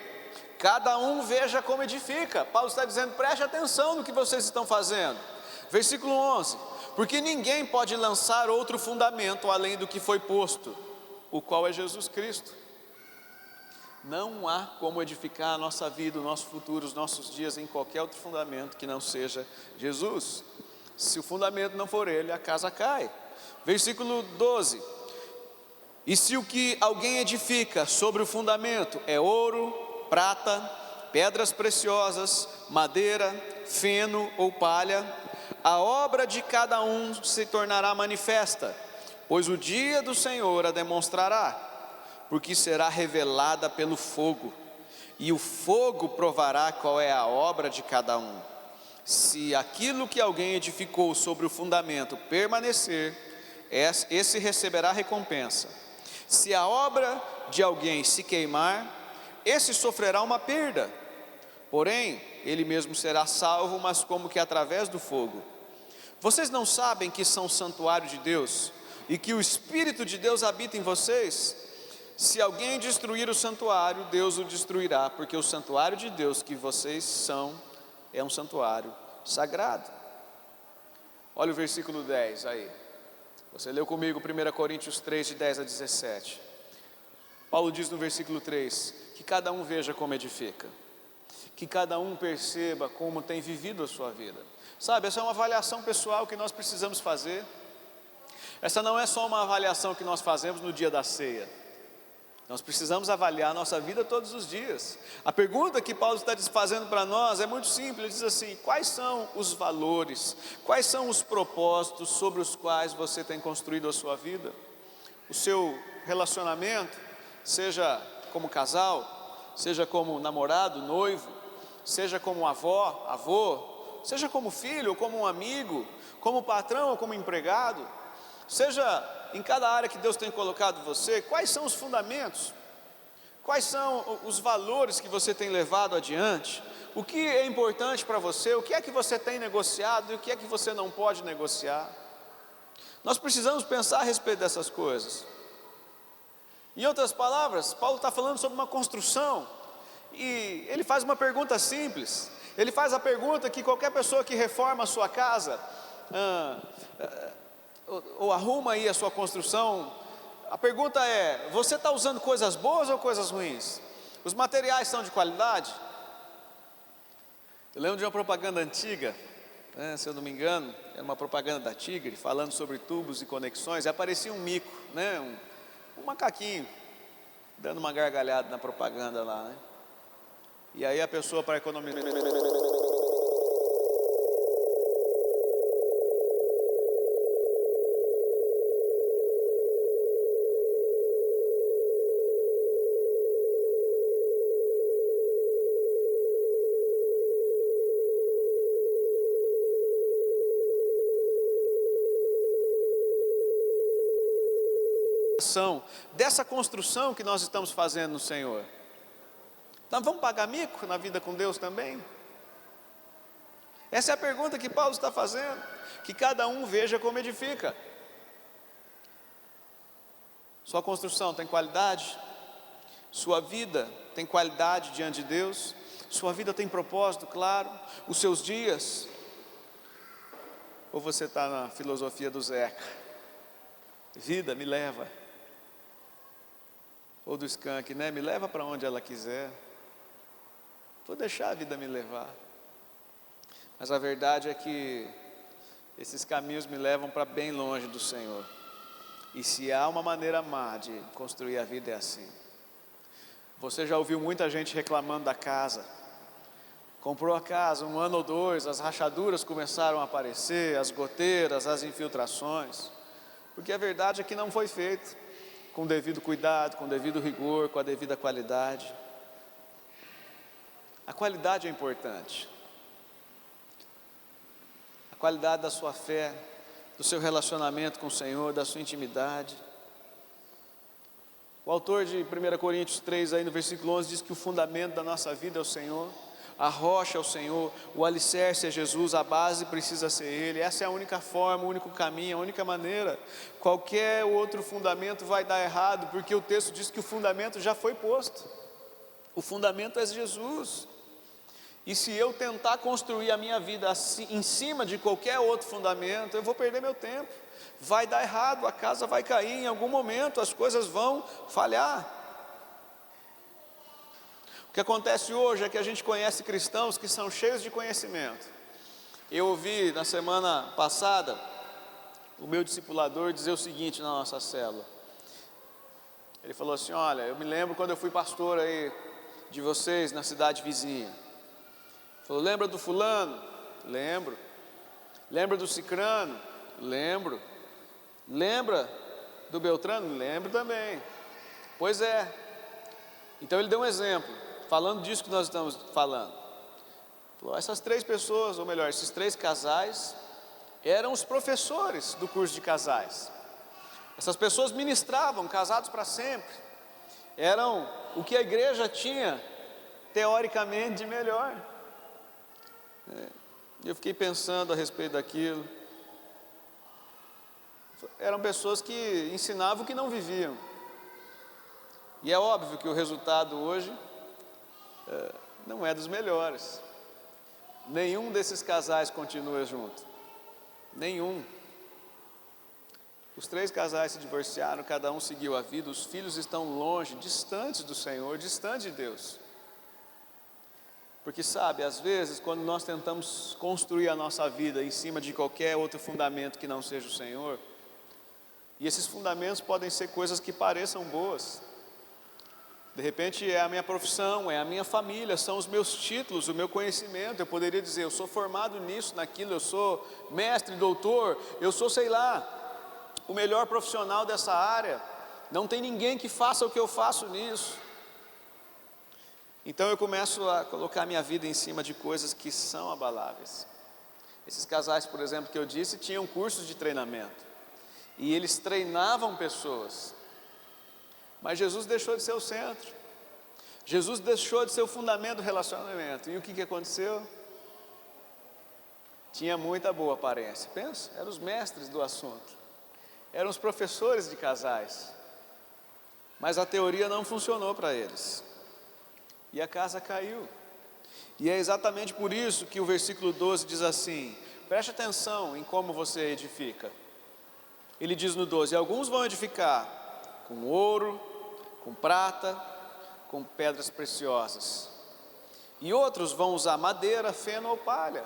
cada um veja como edifica. Paulo está dizendo: preste atenção no que vocês estão fazendo. Versículo 11: porque ninguém pode lançar outro fundamento além do que foi posto, o qual é Jesus Cristo. Não há como edificar a nossa vida, o nosso futuro, os nossos dias em qualquer outro fundamento que não seja Jesus. Se o fundamento não for Ele, a casa cai. Versículo 12. E se o que alguém edifica sobre o fundamento é ouro, prata, pedras preciosas, madeira, feno ou palha, a obra de cada um se tornará manifesta, pois o dia do Senhor a demonstrará, porque será revelada pelo fogo, e o fogo provará qual é a obra de cada um. Se aquilo que alguém edificou sobre o fundamento permanecer, esse receberá recompensa. Se a obra de alguém se queimar, esse sofrerá uma perda, porém, ele mesmo será salvo, mas como que através do fogo. Vocês não sabem que são santuário de Deus, e que o Espírito de Deus habita em vocês? Se alguém destruir o santuário, Deus o destruirá, porque o santuário de Deus que vocês são, é um santuário sagrado. Olha o versículo 10 aí. Você leu comigo 1 Coríntios 3, de 10 a 17. Paulo diz no versículo 3, que cada um veja como edifica, que cada um perceba como tem vivido a sua vida. Sabe, essa é uma avaliação pessoal que nós precisamos fazer. Essa não é só uma avaliação que nós fazemos no dia da ceia. Nós precisamos avaliar a nossa vida todos os dias. A pergunta que Paulo está fazendo para nós é muito simples. Ele diz assim: quais são os valores, quais são os propósitos sobre os quais você tem construído a sua vida? O seu relacionamento, seja como casal, seja como namorado, noivo, seja como avó, avô, seja como filho ou como um amigo, como patrão ou como empregado, seja em cada área que Deus tem colocado você, quais são os fundamentos, quais são os valores que você tem levado adiante, o que é importante para você, o que é que você tem negociado e o que é que você não pode negociar. Nós precisamos pensar a respeito dessas coisas. Em outras palavras, Paulo está falando sobre uma construção, e ele faz uma pergunta simples. Ele faz a pergunta que qualquer pessoa que reforma a sua casa, ou arruma aí a sua construção, a pergunta é: você está usando coisas boas ou coisas ruins? Os materiais são de qualidade? Eu lembro de uma propaganda antiga, se eu não me engano, era uma propaganda da Tigre, falando sobre tubos e conexões, e aparecia um mico, um macaquinho, dando uma gargalhada na propaganda lá, E aí a pessoa, para economizar, dessa construção que nós estamos fazendo no Senhor. Nós vamos pagar mico na vida com Deus também? Essa é a pergunta que Paulo está fazendo. Que cada um veja como edifica. Sua construção tem qualidade? Sua vida tem qualidade diante de Deus? Sua vida tem propósito, claro? Os seus dias? Ou você está na filosofia do Zeca? Vida me leva. Ou do Skank, Me leva para onde ela quiser. Vou deixar a vida me levar. Mas a verdade é que esses caminhos me levam para bem longe do Senhor. E se há uma maneira má de construir a vida, é assim. Você já ouviu muita gente reclamando da casa. Comprou a casa, 1 ano ou 2, as rachaduras começaram a aparecer, as goteiras, as infiltrações. Porque a verdade é que não foi feito com o devido cuidado, com o devido rigor, com a devida qualidade. A qualidade é importante. A qualidade da sua fé, do seu relacionamento com o Senhor, da sua intimidade. O autor de 1 Coríntios 3, aí no versículo 11, diz que o fundamento da nossa vida é o Senhor, a rocha é o Senhor, o alicerce é Jesus, a base precisa ser Ele. Essa é a única forma, o único caminho, a única maneira. Qualquer outro fundamento vai dar errado, porque o texto diz que o fundamento já foi posto. O fundamento é Jesus. E se eu tentar construir a minha vida assim, em cima de qualquer outro fundamento, eu vou perder meu tempo. Vai dar errado, a casa vai cair em algum momento, as coisas vão falhar. O que acontece hoje é que a gente conhece cristãos que são cheios de conhecimento. Eu ouvi na semana passada o meu discipulador dizer o seguinte na nossa célula. Ele falou assim: olha, eu me lembro quando eu fui pastor aí de vocês na cidade vizinha. Ele falou: lembra do fulano? Lembro. Lembra do cicrano? Lembro. Lembra do Beltrano? Lembro também. Pois é. Então ele deu um exemplo, falando disso que nós estamos falando. Falou: essas 3 pessoas, ou melhor, esses 3 casais, eram os professores do curso de casais. Essas pessoas ministravam, casados para sempre. Eram o que a igreja tinha, teoricamente, de melhor. E eu fiquei pensando a respeito daquilo. Eram pessoas que ensinavam o que não viviam. E é óbvio que o resultado hoje não é dos melhores. Nenhum desses casais continua junto. Nenhum. Os 3 casais se divorciaram, cada um seguiu a vida. Os filhos estão longe, distantes do Senhor, distantes de Deus. Porque sabe, às vezes quando nós tentamos construir a nossa vida em cima de qualquer outro fundamento que não seja o Senhor, e esses fundamentos podem ser coisas que pareçam boas. De repente é a minha profissão, é a minha família, são os meus títulos, o meu conhecimento. Eu poderia dizer: eu sou formado nisso, naquilo, eu sou mestre, doutor, eu sou, sei lá, o melhor profissional dessa área. Não tem ninguém que faça o que eu faço nisso. Então eu começo a colocar minha vida em cima de coisas que são abaláveis. Esses casais, por exemplo, que eu disse, tinham cursos de treinamento. E eles treinavam pessoas. Mas Jesus deixou de ser o centro. Jesus deixou de ser o fundamento do relacionamento. E o que aconteceu? Tinha muita boa aparência. Pensa, eram os mestres do assunto. Eram os professores de casais. Mas a teoria não funcionou para eles. E a casa caiu. E é exatamente por isso que o versículo 12 diz assim: preste atenção em como você edifica. Ele diz no 12: alguns vão edificar com ouro, com prata, com pedras preciosas. E outros vão usar madeira, feno ou palha.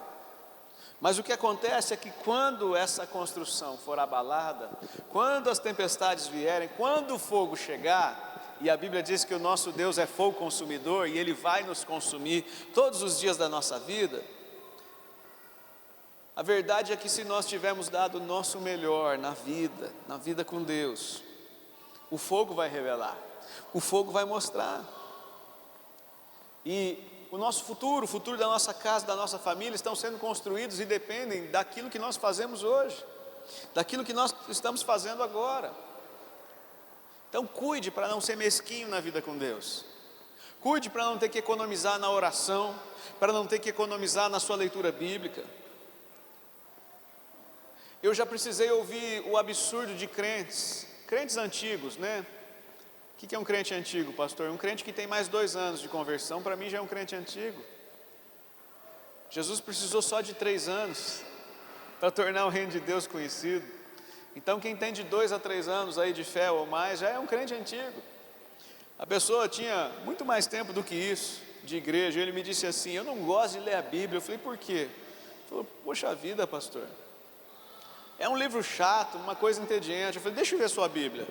Mas o que acontece é que quando essa construção for abalada, quando as tempestades vierem, quando o fogo chegar, e a Bíblia diz que o nosso Deus é fogo consumidor e Ele vai nos consumir todos os dias da nossa vida, a verdade é que se nós tivermos dado o nosso melhor na vida com Deus, o fogo vai revelar, o fogo vai mostrar. E o nosso futuro, o futuro da nossa casa, da nossa família, estão sendo construídos e dependem daquilo que nós fazemos hoje, daquilo que nós estamos fazendo agora. Então cuide para não ser mesquinho na vida com Deus. Cuide para não ter que economizar na oração, para não ter que economizar na sua leitura bíblica. Eu já precisei ouvir o absurdo de crentes antigos, né? O que é um crente antigo, pastor? Um crente que tem mais 2 anos de conversão, para mim já é um crente antigo. Jesus precisou só de 3 anos para tornar o reino de Deus conhecido. Então quem tem de 2 a 3 anos aí de fé ou mais, já é um crente antigo. A pessoa tinha muito mais tempo do que isso, de igreja. Ele me disse assim: eu não gosto de ler a Bíblia. Eu falei: por quê? Ele falou: poxa vida, pastor, é um livro chato, uma coisa entediante. Eu falei: deixa eu ver sua Bíblia.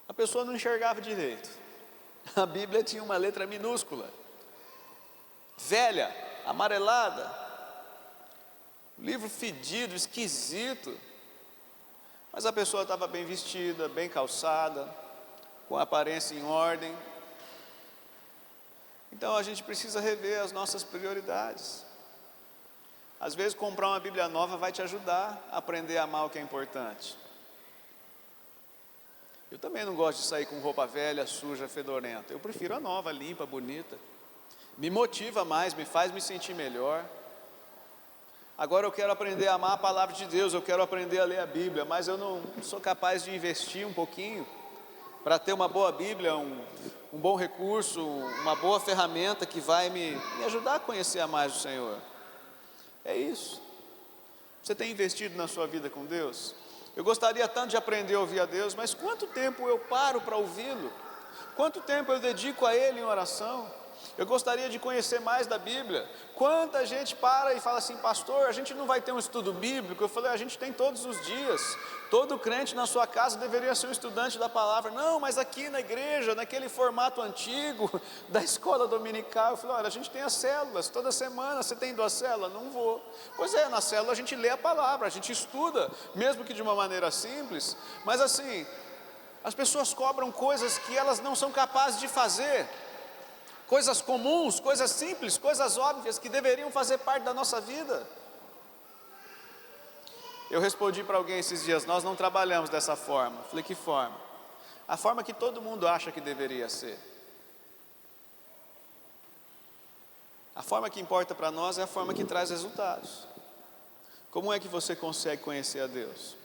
A pessoa não enxergava direito. A Bíblia tinha uma letra minúscula, velha, amarelada, livro fedido, esquisito. Mas a pessoa estava bem vestida, bem calçada, com a aparência em ordem. Então a gente precisa rever as nossas prioridades. Às vezes comprar uma Bíblia nova vai te ajudar a aprender a amar o que é importante. Eu também não gosto de sair com roupa velha, suja, fedorenta. Eu prefiro a nova, limpa, bonita. Me motiva mais, me faz me sentir melhor. Agora eu quero aprender a amar a palavra de Deus, eu quero aprender a ler a Bíblia, mas eu não sou capaz de investir um pouquinho para ter uma boa Bíblia, um bom recurso, uma boa ferramenta que vai me ajudar a conhecer mais o Senhor. É isso. Você tem investido na sua vida com Deus? Eu gostaria tanto de aprender a ouvir a Deus, mas quanto tempo eu paro para ouvi-lo? Quanto tempo eu dedico a Ele em oração? Eu gostaria de conhecer mais da Bíblia. Quanta gente para e fala assim: pastor, a gente não vai ter um estudo bíblico? Eu falei: a gente tem todos os dias. Todo crente na sua casa deveria ser um estudante da palavra. Não, mas aqui na igreja, naquele formato antigo da escola dominical. Eu falei: olha, a gente tem as células, toda semana. Você tem 2 células? Não vou. Pois é, na célula a gente lê a palavra, a gente estuda, mesmo que de uma maneira simples. Mas assim, as pessoas cobram coisas que elas não são capazes de fazer. Coisas comuns, coisas simples, coisas óbvias que deveriam fazer parte da nossa vida. Eu respondi para alguém esses dias: nós não trabalhamos dessa forma. Falei: que forma? A forma que todo mundo acha que deveria ser. A forma que importa para nós é a forma que traz resultados. Como é que você consegue conhecer a Deus?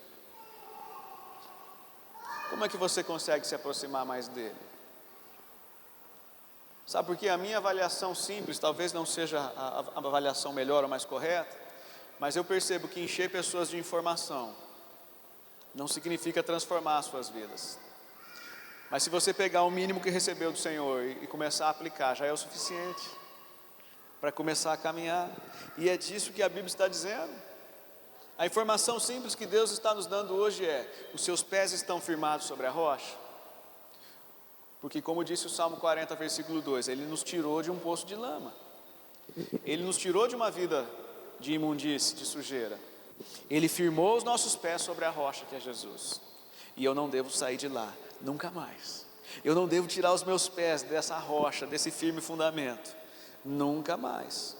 Como é que você consegue se aproximar mais dele? Sabe por quê? A minha avaliação simples talvez não seja a avaliação melhor ou mais correta, mas eu percebo que encher pessoas de informação não significa transformar as suas vidas. Mas se você pegar o mínimo que recebeu do Senhor e começar a aplicar, já é o suficiente para começar a caminhar. E é disso que a Bíblia está dizendo. A informação simples que Deus está nos dando hoje é: os seus pés estão firmados sobre a rocha. Porque, como disse o Salmo 40, versículo 2, Ele nos tirou de um poço de lama. Ele nos tirou de uma vida de imundície, de sujeira. Ele firmou os nossos pés sobre a rocha que é Jesus. E eu não devo sair de lá, nunca mais. Eu não devo tirar os meus pés dessa rocha, desse firme fundamento, nunca mais.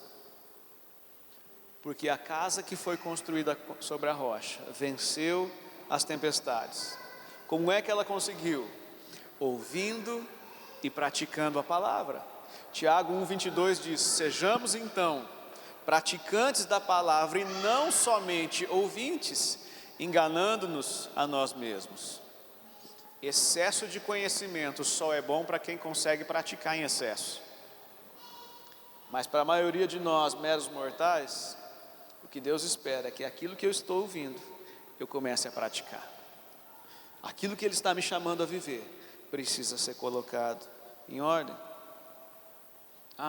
Porque a casa que foi construída sobre a rocha venceu as tempestades. Como é que ela conseguiu? Ouvindo e praticando a palavra. Tiago 1,22 diz: sejamos então praticantes da palavra e não somente ouvintes, enganando-nos a nós mesmos. Excesso de conhecimento só é bom para quem consegue praticar em excesso. Mas para a maioria de nós, meros mortais, o que Deus espera é que aquilo que eu estou ouvindo, eu comece a praticar. Aquilo que Ele está me chamando a viver precisa ser colocado em ordem.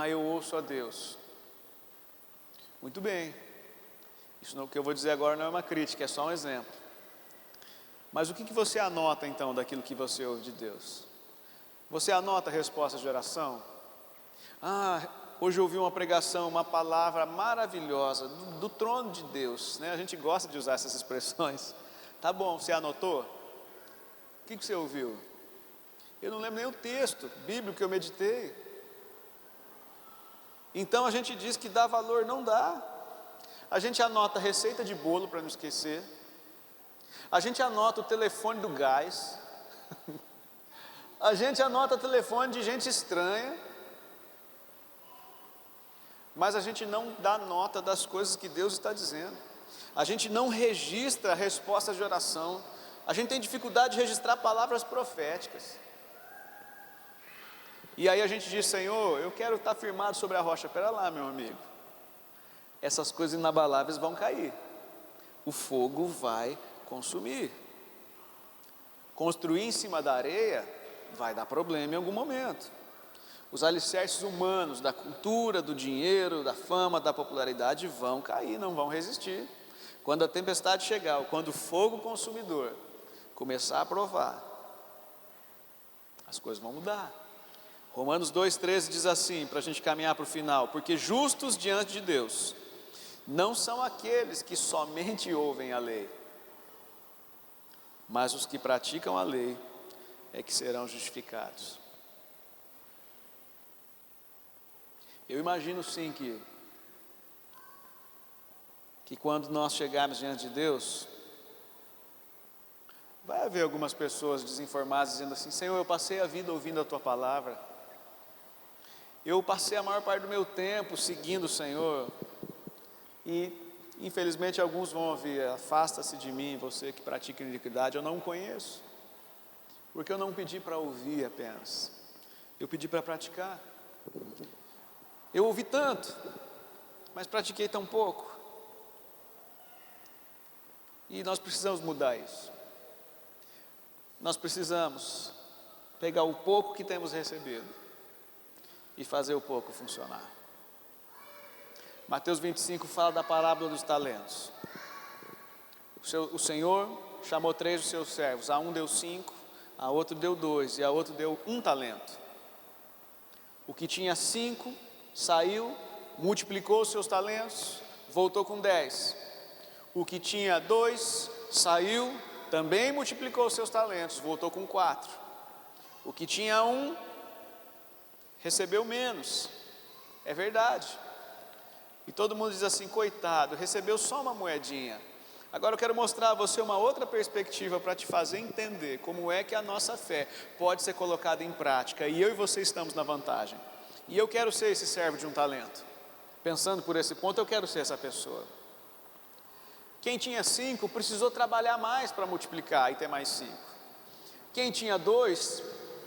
Eu ouço a Deus. Muito bem. Isso não, o que eu vou dizer agora não é uma crítica, é só um exemplo. Mas o que você anota então daquilo que você ouve de Deus? Você anota a resposta de oração? Hoje eu ouvi uma pregação, uma palavra maravilhosa do trono de Deus, né? A gente gosta de usar essas expressões. Tá bom, você anotou? O que você ouviu? Eu não lembro nem o texto bíblico que eu meditei. Então a gente diz que dá valor, não dá. A gente anota a receita de bolo para não esquecer. A gente anota o telefone do gás. A gente anota o telefone de gente estranha. Mas a gente não dá nota das coisas que Deus está dizendo. A gente não registra respostas de oração. A gente tem dificuldade de registrar palavras proféticas. E aí a gente diz: Senhor, eu quero estar firmado sobre a rocha. Espera lá, meu amigo. Essas coisas inabaláveis vão cair. O fogo vai consumir. Construir em cima da areia vai dar problema em algum momento. Os alicerces humanos, da cultura, do dinheiro, da fama, da popularidade vão cair, não vão resistir. Quando a tempestade chegar, ou quando o fogo consumidor começar a provar, as coisas vão mudar. Romanos 2,13 diz assim, para a gente caminhar para o final: porque justos diante de Deus não são aqueles que somente ouvem a lei, mas os que praticam a lei é que serão justificados. Eu imagino sim que quando nós chegarmos diante de Deus, vai haver algumas pessoas desinformadas dizendo assim: Senhor, eu passei a vida ouvindo a Tua palavra, eu passei a maior parte do meu tempo seguindo o Senhor, e infelizmente alguns vão ouvir: afasta-se de mim, você que pratica iniquidade. Eu não o conheço, porque eu não pedi para ouvir apenas, eu pedi para praticar. Eu ouvi tanto, mas pratiquei tão pouco. E nós precisamos mudar isso. Nós precisamos pegar o pouco que temos recebido e fazer o pouco funcionar. Mateus 25 fala da parábola dos talentos. O Senhor chamou 3 dos seus servos, a um deu 5, a outro deu 2 e a outro deu 1 talento. O que tinha 5 saiu, multiplicou os seus talentos, voltou com 10. O que tinha 2 saiu, também multiplicou os seus talentos, voltou com 4. O que tinha 1 recebeu menos. É verdade. E todo mundo diz assim: coitado, recebeu só uma moedinha. Agora eu quero mostrar a você uma outra perspectiva para te fazer entender como é que a nossa fé pode ser colocada em prática. E eu e você estamos na vantagem. E eu quero ser esse servo de 1 talento. Pensando por esse ponto, eu quero ser essa pessoa. Quem tinha 5 precisou trabalhar mais para multiplicar e ter mais 5. Quem tinha 2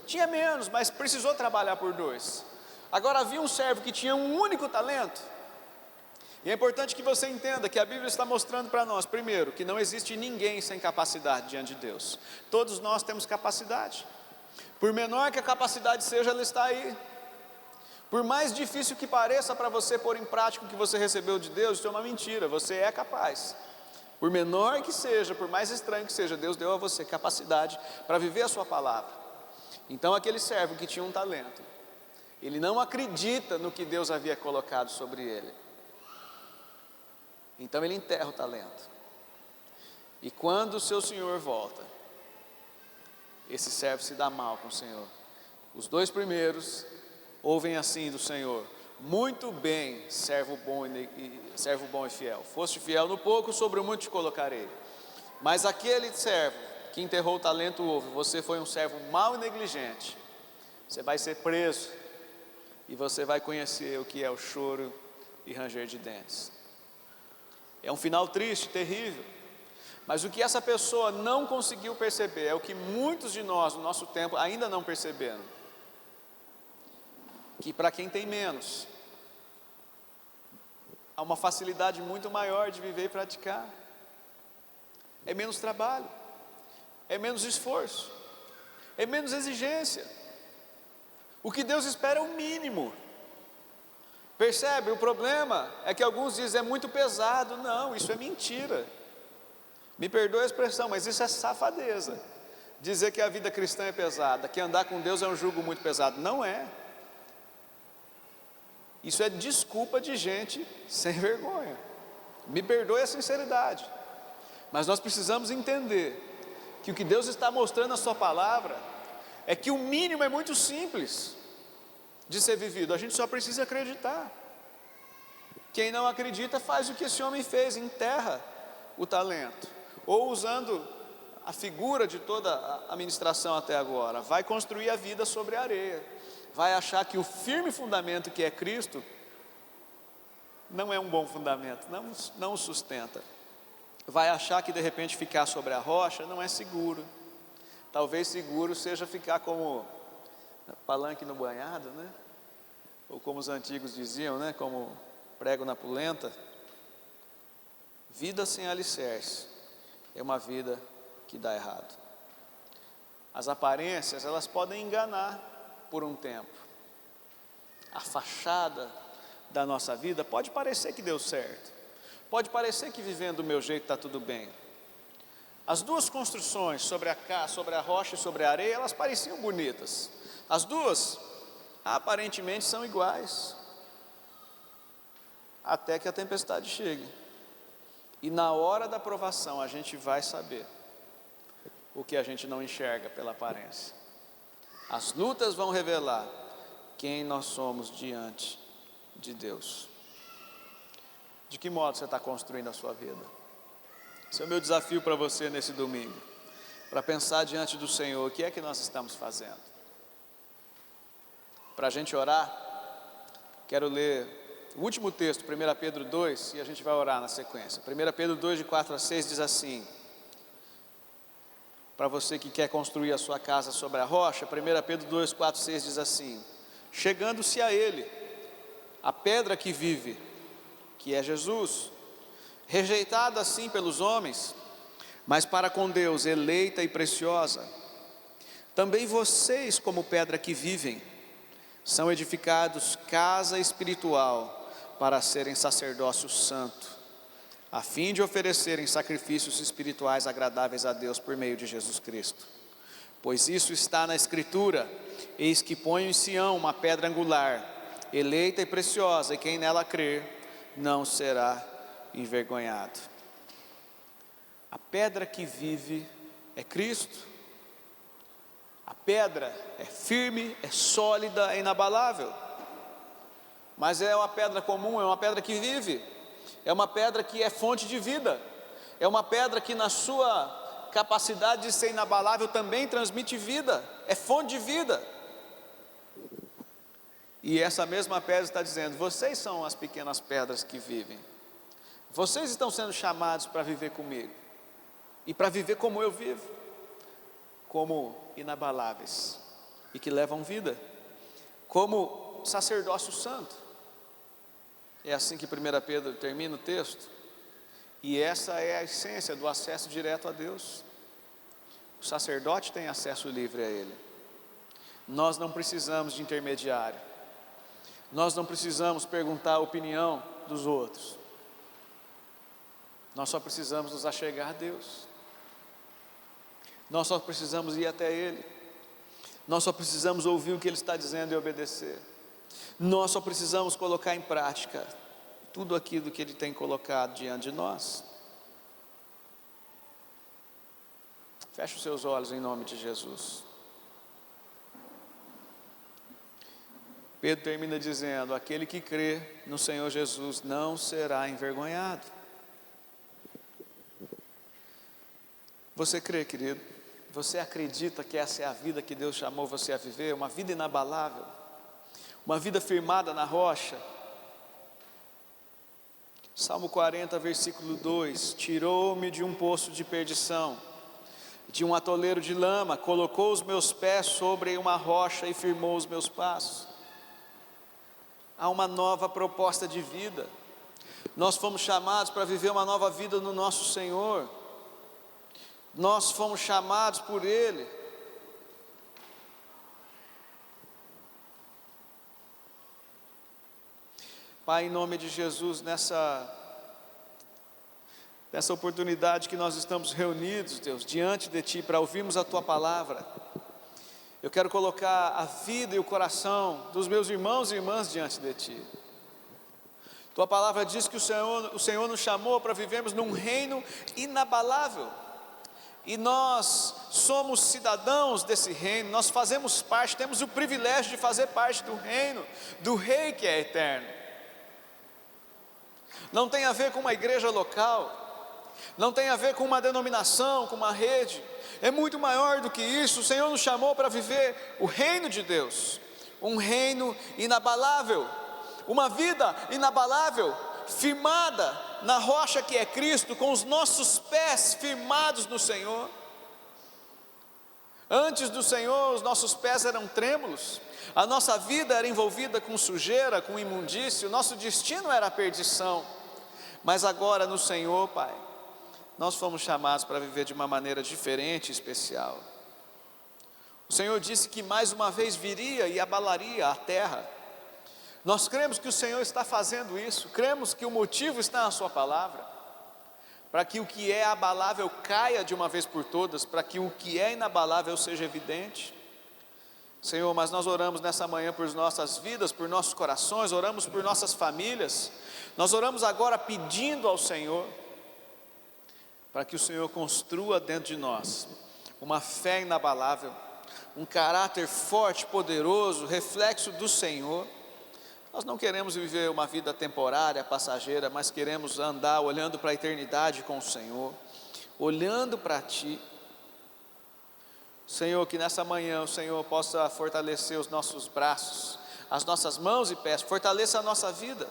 tinha menos, mas precisou trabalhar por 2. Agora havia um servo que tinha um único talento. E é importante que você entenda que a Bíblia está mostrando para nós, primeiro, que não existe ninguém sem capacidade diante de Deus. Todos nós temos capacidade. Por menor que a capacidade seja, ela está aí. Por mais difícil que pareça para você pôr em prática o que você recebeu de Deus, isso é uma mentira, você é capaz. Por menor que seja, por mais estranho que seja, Deus deu a você capacidade para viver a sua palavra. Então aquele servo que tinha um talento, ele não acredita no que Deus havia colocado sobre ele. Então ele enterra o talento. E quando o seu senhor volta, esse servo se dá mal com o Senhor. Os 2 primeiros ouvem assim do Senhor: muito bem, servo bom e fiel. Foste fiel no pouco, sobre o muito te colocarei. Mas aquele servo que enterrou o talento ouve: você foi um servo mau e negligente. Você vai ser preso e você vai conhecer o que é o choro e ranger de dentes. É um final triste, terrível. Mas o que essa pessoa não conseguiu perceber é o que muitos de nós, no nosso tempo, ainda não perceberam. Que para quem tem menos, há uma facilidade muito maior de viver e praticar. É menos trabalho, é menos esforço, é menos exigência. O que Deus espera é o mínimo. Percebe? O problema é que alguns dizem: é muito pesado. Não, isso é mentira. Me perdoe a expressão, mas isso é safadeza. Dizer que a vida cristã é pesada, que andar com Deus é um jugo muito pesado. Não é. Isso é desculpa de gente sem vergonha. Me perdoe a sinceridade. Mas nós precisamos entender que o que Deus está mostrando na sua palavra é que o mínimo é muito simples de ser vivido. A gente só precisa acreditar. Quem não acredita faz o que esse homem fez: enterra o talento. Ou, usando a figura de toda a ministração até agora, vai construir a vida sobre a areia. Vai achar que o firme fundamento que é Cristo não é um bom fundamento, não o sustenta. Vai achar que de repente ficar sobre a rocha não é seguro. Talvez seguro seja ficar como palanque no banhado, né? Ou como os antigos diziam, né? Como prego na polenta. Vida sem alicerce é uma vida que dá errado. As aparências, elas podem enganar por um tempo. A fachada da nossa vida pode parecer que deu certo. Pode parecer que vivendo do meu jeito está tudo bem. As duas construções, sobre a rocha e sobre a areia, elas pareciam bonitas. As duas, aparentemente, são iguais. Até que a tempestade chegue. E na hora da provação, a gente vai saber o que a gente não enxerga pela aparência. As lutas vão revelar quem nós somos diante de Deus. De que modo você está construindo a sua vida? Esse é o meu desafio para você nesse domingo, para pensar diante do Senhor, o que é que nós estamos fazendo? Para a gente orar, quero ler o último texto, 1 Pedro 2, e a gente vai orar na sequência. 1 Pedro 2, de 4 a 6, diz assim, para você que quer construir a sua casa sobre a rocha, 1 Pedro 2, 4, 6 diz assim: chegando-se a ele, a pedra que vive, que é Jesus, rejeitada assim pelos homens, mas para com Deus eleita e preciosa. Também vocês, como pedra que vivem, são edificados casa espiritual para serem sacerdócio santo, a fim de oferecerem sacrifícios espirituais agradáveis a Deus por meio de Jesus Cristo. Pois isso está na Escritura: eis que ponho em Sião uma pedra angular, eleita e preciosa, e quem nela crer não será envergonhado. A pedra que vive é Cristo. A pedra é firme, é sólida, é inabalável. Mas é uma pedra comum, é uma pedra que vive. É uma pedra que é fonte de vida. É uma pedra que na sua capacidade de ser inabalável também transmite vida. É fonte de vida. E essa mesma pedra está dizendo: vocês são as pequenas pedras que vivem. Vocês estão sendo chamados para viver comigo. E para viver como eu vivo. Como inabaláveis. E que levam vida. Como sacerdócio santo. É assim que 1 Pedro termina o texto. E essa é a essência do acesso direto a Deus. O sacerdote tem acesso livre a Ele. Nós não precisamos de intermediário. Nós não precisamos perguntar a opinião dos outros. Nós só precisamos nos achegar a Deus. Nós só precisamos ir até Ele. Nós só precisamos ouvir o que Ele está dizendo e obedecer. Nós só precisamos colocar em prática tudo aquilo que Ele tem colocado diante de nós. Feche os seus olhos em nome de Jesus. Pedro termina dizendo: aquele que crê no Senhor Jesus não será envergonhado. Você crê, querido? Você acredita que essa é a vida que Deus chamou você a viver? Uma vida inabalável, uma vida firmada na rocha. Salmo 40, versículo 2: tirou-me de um poço de perdição, de um atoleiro de lama, colocou os meus pés sobre uma rocha e firmou os meus passos. Há uma nova proposta de vida. Nós fomos chamados para viver uma nova vida no nosso Senhor. Nós fomos chamados por Ele. Pai, em nome de Jesus, nessa oportunidade que nós estamos reunidos, Deus, diante de Ti, para ouvirmos a Tua palavra, eu quero colocar a vida e o coração dos meus irmãos e irmãs diante de Ti. Tua palavra diz que o Senhor nos chamou para vivermos num reino inabalável. E nós somos cidadãos desse reino, nós fazemos parte, temos o privilégio de fazer parte do reino, do Rei que é eterno. Não tem a ver com uma igreja local, não tem a ver com uma denominação, com uma rede, é muito maior do que isso. O Senhor nos chamou para viver o reino de Deus, um reino inabalável, uma vida inabalável, firmada na rocha que é Cristo, com os nossos pés firmados no Senhor. Antes do Senhor, os nossos pés eram trêmulos, a nossa vida era envolvida com sujeira, com imundície, o nosso destino era a perdição. Mas agora no Senhor, Pai, nós fomos chamados para viver de uma maneira diferente e especial. O Senhor disse que mais uma vez viria e abalaria a terra. Nós cremos que o Senhor está fazendo isso, cremos que o motivo está na Sua palavra, para que o que é abalável caia de uma vez por todas, para que o que é inabalável seja evidente. Senhor, mas nós oramos nessa manhã por nossas vidas, por nossos corações, oramos por nossas famílias, nós oramos agora pedindo ao Senhor, para que o Senhor construa dentro de nós uma fé inabalável, um caráter forte, poderoso, reflexo do Senhor. Nós não queremos viver uma vida temporária, passageira, mas queremos andar olhando para a eternidade com o Senhor, olhando para Ti. Senhor, que nessa manhã o Senhor possa fortalecer os nossos braços, as nossas mãos e pés, fortaleça a nossa vida.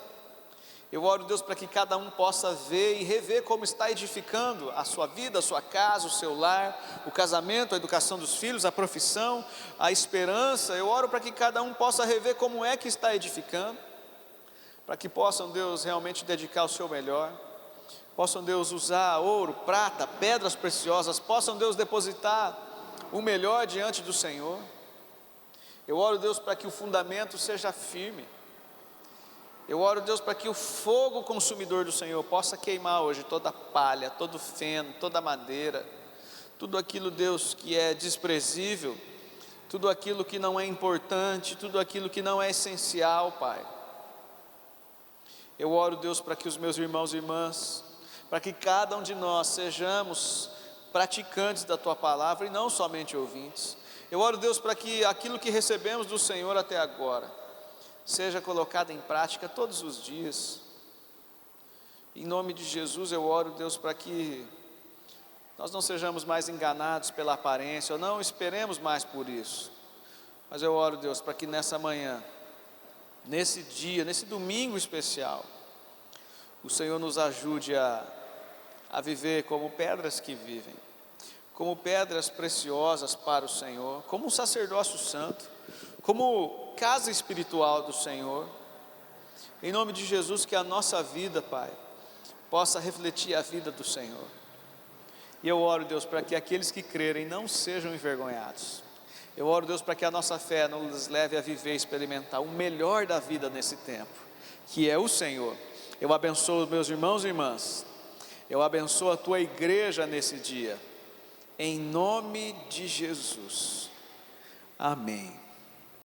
Eu oro, Deus, para que cada um possa ver e rever como está edificando a sua vida, a sua casa, o seu lar, o casamento, a educação dos filhos, a profissão, a esperança. Eu oro para que cada um possa rever como é que está edificando, para que possam, Deus, realmente dedicar o seu melhor, possam, Deus, usar ouro, prata, pedras preciosas, possam, Deus, depositar o melhor diante do Senhor. Eu oro, Deus, para que o fundamento seja firme. Eu oro, Deus, para que o fogo consumidor do Senhor possa queimar hoje toda a palha, todo o feno, toda a madeira, tudo aquilo, Deus, que é desprezível, tudo aquilo que não é importante, tudo aquilo que não é essencial, Pai. Eu oro, Deus, para que os meus irmãos e irmãs, para que cada um de nós sejamos praticantes da Tua palavra e não somente ouvintes. Eu oro, Deus, para que aquilo que recebemos do Senhor até agora seja colocado em prática todos os dias. Em nome de Jesus eu oro, Deus, para que nós não sejamos mais enganados pela aparência, ou não esperemos mais por isso. Mas eu oro, Deus, para que nessa manhã, nesse dia, nesse domingo especial, o Senhor nos ajude a viver como pedras que vivem, como pedras preciosas para o Senhor, como um sacerdócio santo, como casa espiritual do Senhor. Em nome de Jesus, que a nossa vida, Pai, possa refletir a vida do Senhor. E eu oro, Deus, para que aqueles que crerem não sejam envergonhados. Eu oro, Deus, para que a nossa fé nos leve a viver e experimentar o melhor da vida nesse tempo, que é o Senhor. Eu abençoo os meus irmãos e irmãs, eu abençoo a Tua igreja nesse dia, em nome de Jesus, amém.